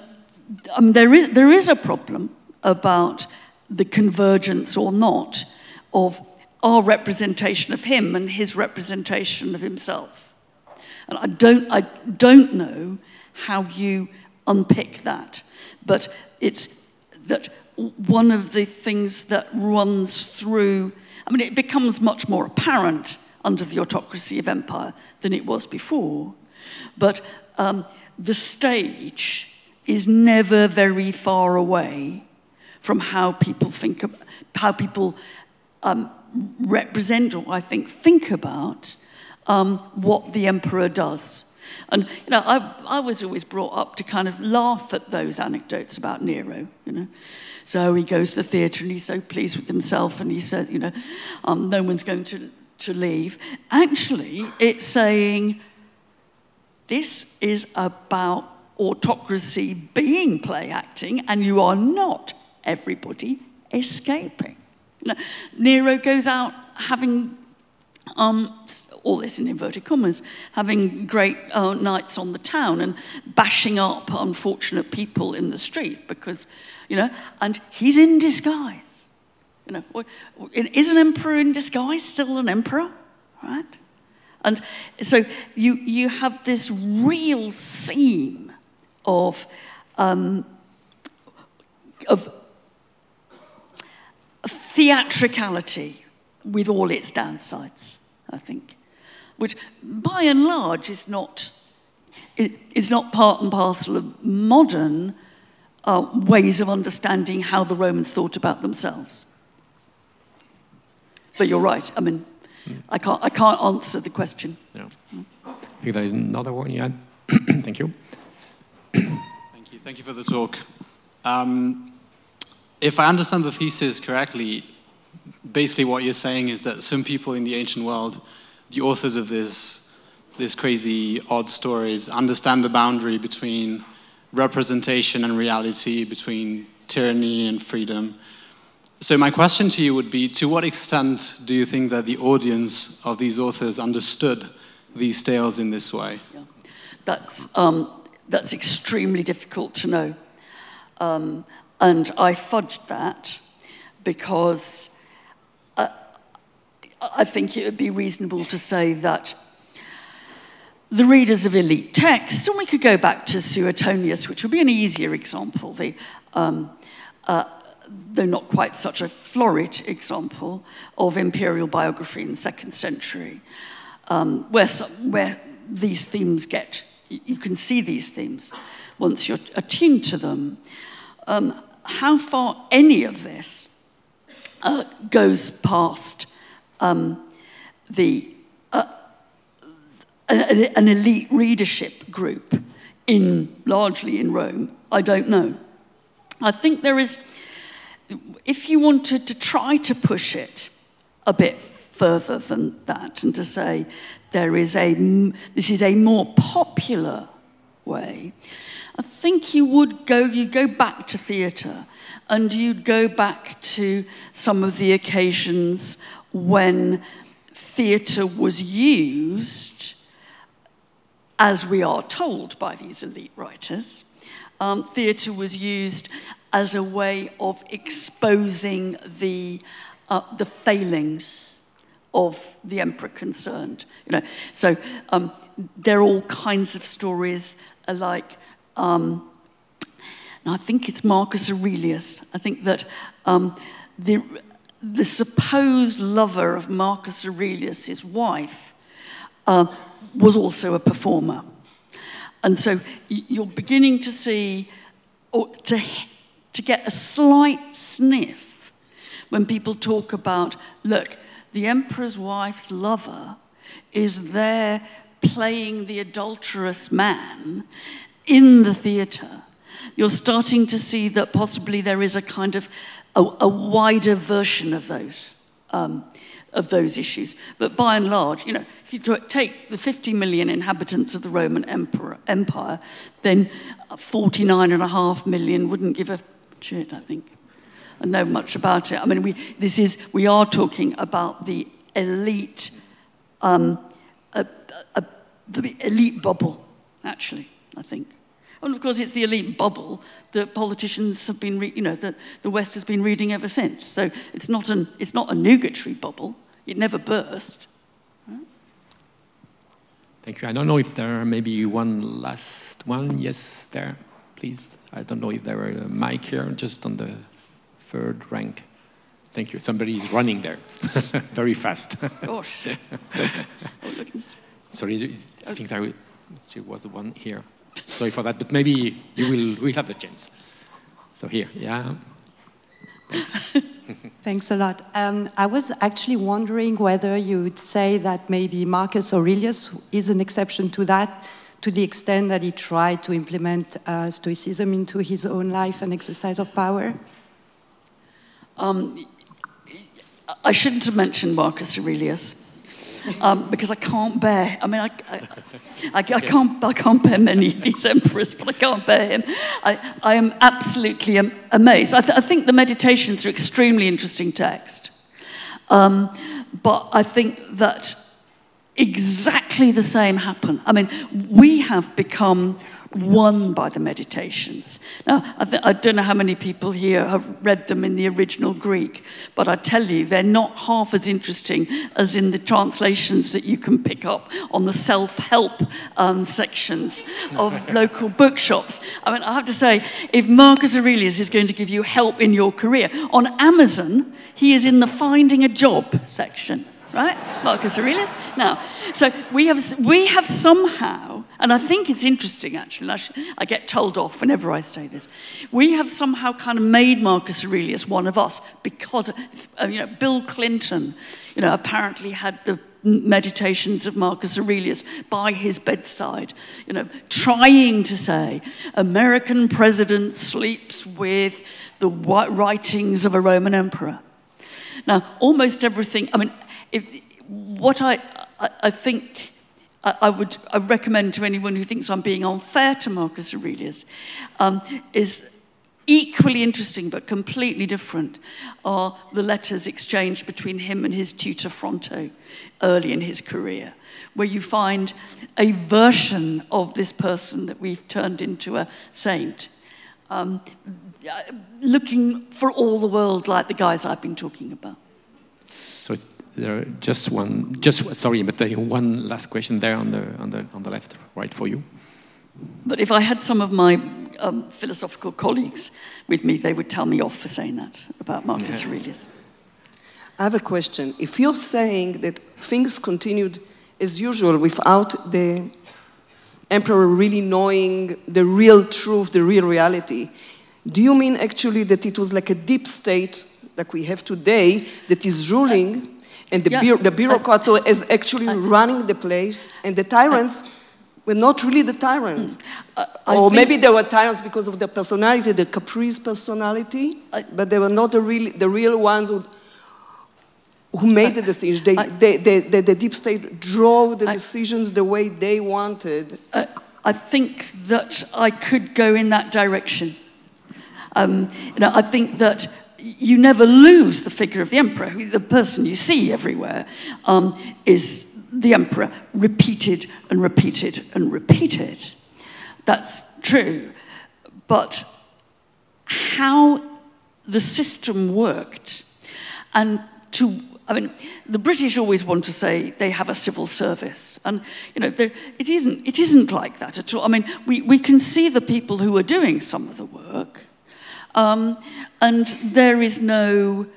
there is a problem about the convergence or not of our representation of him and his representation of himself. And I don't know how you unpick that, but it's that one of the things that runs through, I mean, it becomes much more apparent under the autocracy of empire than it was before, but the stage is never very far away from how people think, how people represent, or I think about what the emperor does. And you know, I was always brought up to kind of laugh at those anecdotes about Nero. You know, so he goes to the theatre and he's so pleased with himself, and he says, you know, no one's going to leave. Actually, it's saying this is about autocracy being play acting, and you are not everybody escaping. You know, Nero goes out having all this in inverted commas, having great nights on the town and bashing up unfortunate people in the street because, you know, and he's in disguise. You know, is an emperor in disguise still an emperor, right? And so you have this real seam of theatricality with all its downsides, I think, which by and large is not part and parcel of modern ways of understanding how the Romans thought about themselves. But you're right. I mean, I can't answer the question. Yeah. I think there is another one. Yeah. Thank you. Thank you for the talk. If I understand the thesis correctly, basically what you're saying is that some people in the ancient world, the authors of this crazy odd stories, understand the boundary between representation and reality, between tyranny and freedom. So my question to you would be, to what extent do you think that the audience of these authors understood these tales in this way? Yeah. That's extremely difficult to know. And I fudged that because I think it would be reasonable to say that the readers of elite texts, and we could go back to Suetonius, which would be an easier example, though not quite such a florid example, of imperial biography in the 2nd century, where these themes you can see these themes once you're attuned to them. How far any of this goes past an elite readership group largely in Rome, I don't know. I think there is, if you wanted to try to push it a bit further than that and to say this is a more popular way, I think you'd go back to theatre, and you'd go back to some of the occasions when theatre was used, as we are told by these elite writers, theatre was used as a way of exposing the failings of the emperor concerned. You know, so there are all kinds of stories like. I think it's Marcus Aurelius. I think that the supposed lover of Marcus Aurelius, his wife, was also a performer. And so you're beginning to see, or to get a slight sniff when people talk about, look, the emperor's wife's lover is there playing the adulterous man in the theatre. You're starting to see that possibly there is a kind of a wider version of those of those issues. But by and large, you know, if you take the 50 million inhabitants of the Roman Empire, then 49.5 million wouldn't give a shit, I think, and know much about it. I mean, we are talking about the elite, the elite bubble, actually, I think. And of course, it's the elite bubble that politicians have been, that the West has been reading ever since. So it's not a nugatory bubble. It never burst. Thank you. I don't know if there are maybe one last one. Yes, there, please. I don't know if there are a mic here, just on the third rank. Thank you. Somebody is running there, very fast. Gosh. Sorry, I think there was the one here. Sorry for that, but maybe we'll have the chance. So here, yeah. Thanks. Thanks a lot. I was actually wondering whether you would say that maybe Marcus Aurelius is an exception to that, to the extent that he tried to implement Stoicism into his own life and exercise of power? I shouldn't have mentioned Marcus Aurelius. Because I can't bear. I mean, I can't bear many of these emperors, but I can't bear him. I am absolutely amazed. I think the Meditations are extremely interesting text, but I think that exactly the same happened. I mean, we have become won by the Meditations. Now, I don't know how many people here have read them in the original Greek, but I tell you, they're not half as interesting as in the translations that you can pick up on the self-help sections of local bookshops. I mean, I have to say, if Marcus Aurelius is going to give you help in your career, on Amazon, he is in the finding a job section. Right, Marcus Aurelius? Now, so we have somehow, and I think it's interesting actually, I get told off whenever I say this, we have somehow kind of made Marcus Aurelius one of us because, Bill Clinton, apparently had the Meditations of Marcus Aurelius by his bedside, trying to say, American president sleeps with the writings of a Roman emperor. Now, almost everything, I mean, what I think I would recommend to anyone who thinks I'm being unfair to Marcus Aurelius is equally interesting but completely different are the letters exchanged between him and his tutor Fronto early in his career, where you find a version of this person that we've turned into a saint, looking for all the world like the guys I've been talking about. So there one last question there on the left, right for you. But if I had some of my philosophical colleagues with me, they would tell me off for saying that about Marcus Aurelius. I have a question. If you're saying that things continued as usual without the emperor really knowing the real truth, the real reality, do you mean actually that it was like a deep state like we have today that is ruling and the bureaucrats is actually running the place, and the tyrants were not really the tyrants? Or maybe they were tyrants because of their personality, their caprice personality, but they were not the real ones who made the decision. The deep state drove the decisions the way they wanted. I think that I could go in that direction. I think that you never lose the figure of the emperor. The person you see everywhere is the emperor, repeated and repeated and repeated. That's true. But how the system worked, and the British always want to say they have a civil service, and it isn't like that at all. I mean, we can see the people who are doing some of the work. And there's no,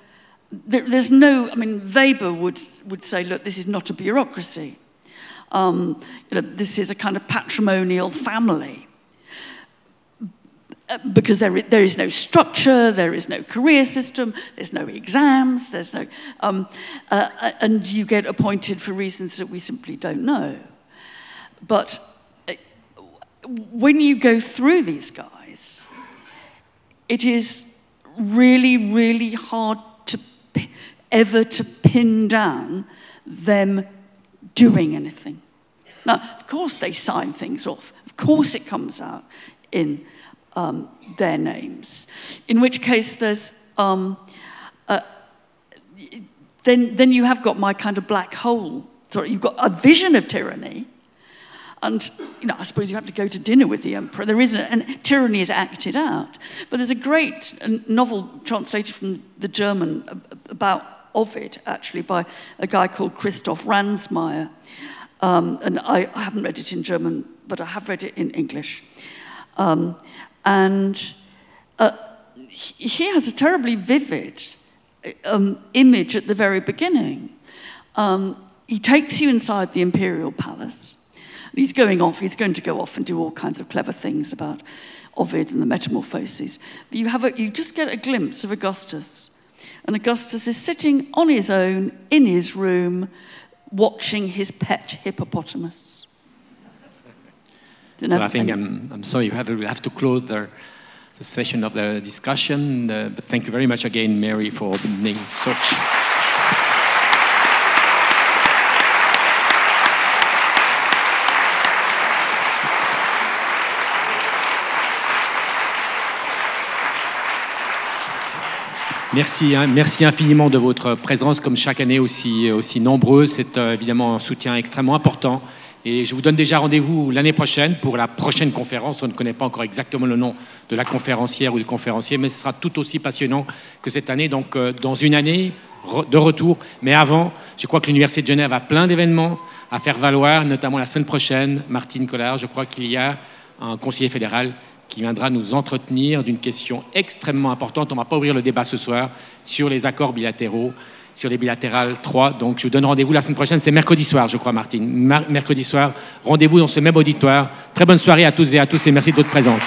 I mean, Weber would say, look, this is not a bureaucracy. This is a kind of patrimonial family. Because there is no structure, there is no career system, there's no exams, there's no, and you get appointed for reasons that we simply don't know. But when you go through these guys, it is really, really hard to ever to pin down them doing anything. Now, of course they sign things off. Of course it comes out in their names. In which case there's, then you have got my kind of black hole. Sorry, you've got a vision of tyranny. And, you know, I suppose you have to go to dinner with the emperor. There isn't, and tyranny is acted out. But there's a great novel translated from the German about Ovid, actually, by a guy called Christoph Ransmayr. And I haven't read it in German, but I have read it in English. He has a terribly vivid image at the very beginning. He takes you inside the imperial palace. And he's going to go off and do all kinds of clever things about Ovid and the Metamorphoses. But you just get a glimpse of Augustus. And Augustus is sitting on his own in his room, watching his pet hippopotamus. So I think I'm sorry, we have to close the session of the discussion. But thank you very much again, Mary, for opening such. Merci infiniment de votre présence, comme chaque année aussi nombreuse. C'est évidemment un soutien extrêmement important. Et je vous donne déjà rendez-vous l'année prochaine pour la prochaine conférence. On ne connaît pas encore exactement le nom de la conférencière ou du conférencier, mais ce sera tout aussi passionnant que cette année. Donc, dans une année de retour. Mais avant, je crois que l'Université de Genève a plein d'événements à faire valoir, notamment la semaine prochaine. Martine Collard, je crois qu'il y a un conseiller fédéral qui viendra nous entretenir d'une question extrêmement importante. On ne va pas ouvrir le débat ce soir sur les accords bilatéraux, sur les bilatérales 3. Donc, je vous donne rendez-vous la semaine prochaine. C'est mercredi soir, je crois, Martine. Mercredi soir, rendez-vous dans ce même auditoire. Très bonne soirée à tous et à tous et merci de votre présence.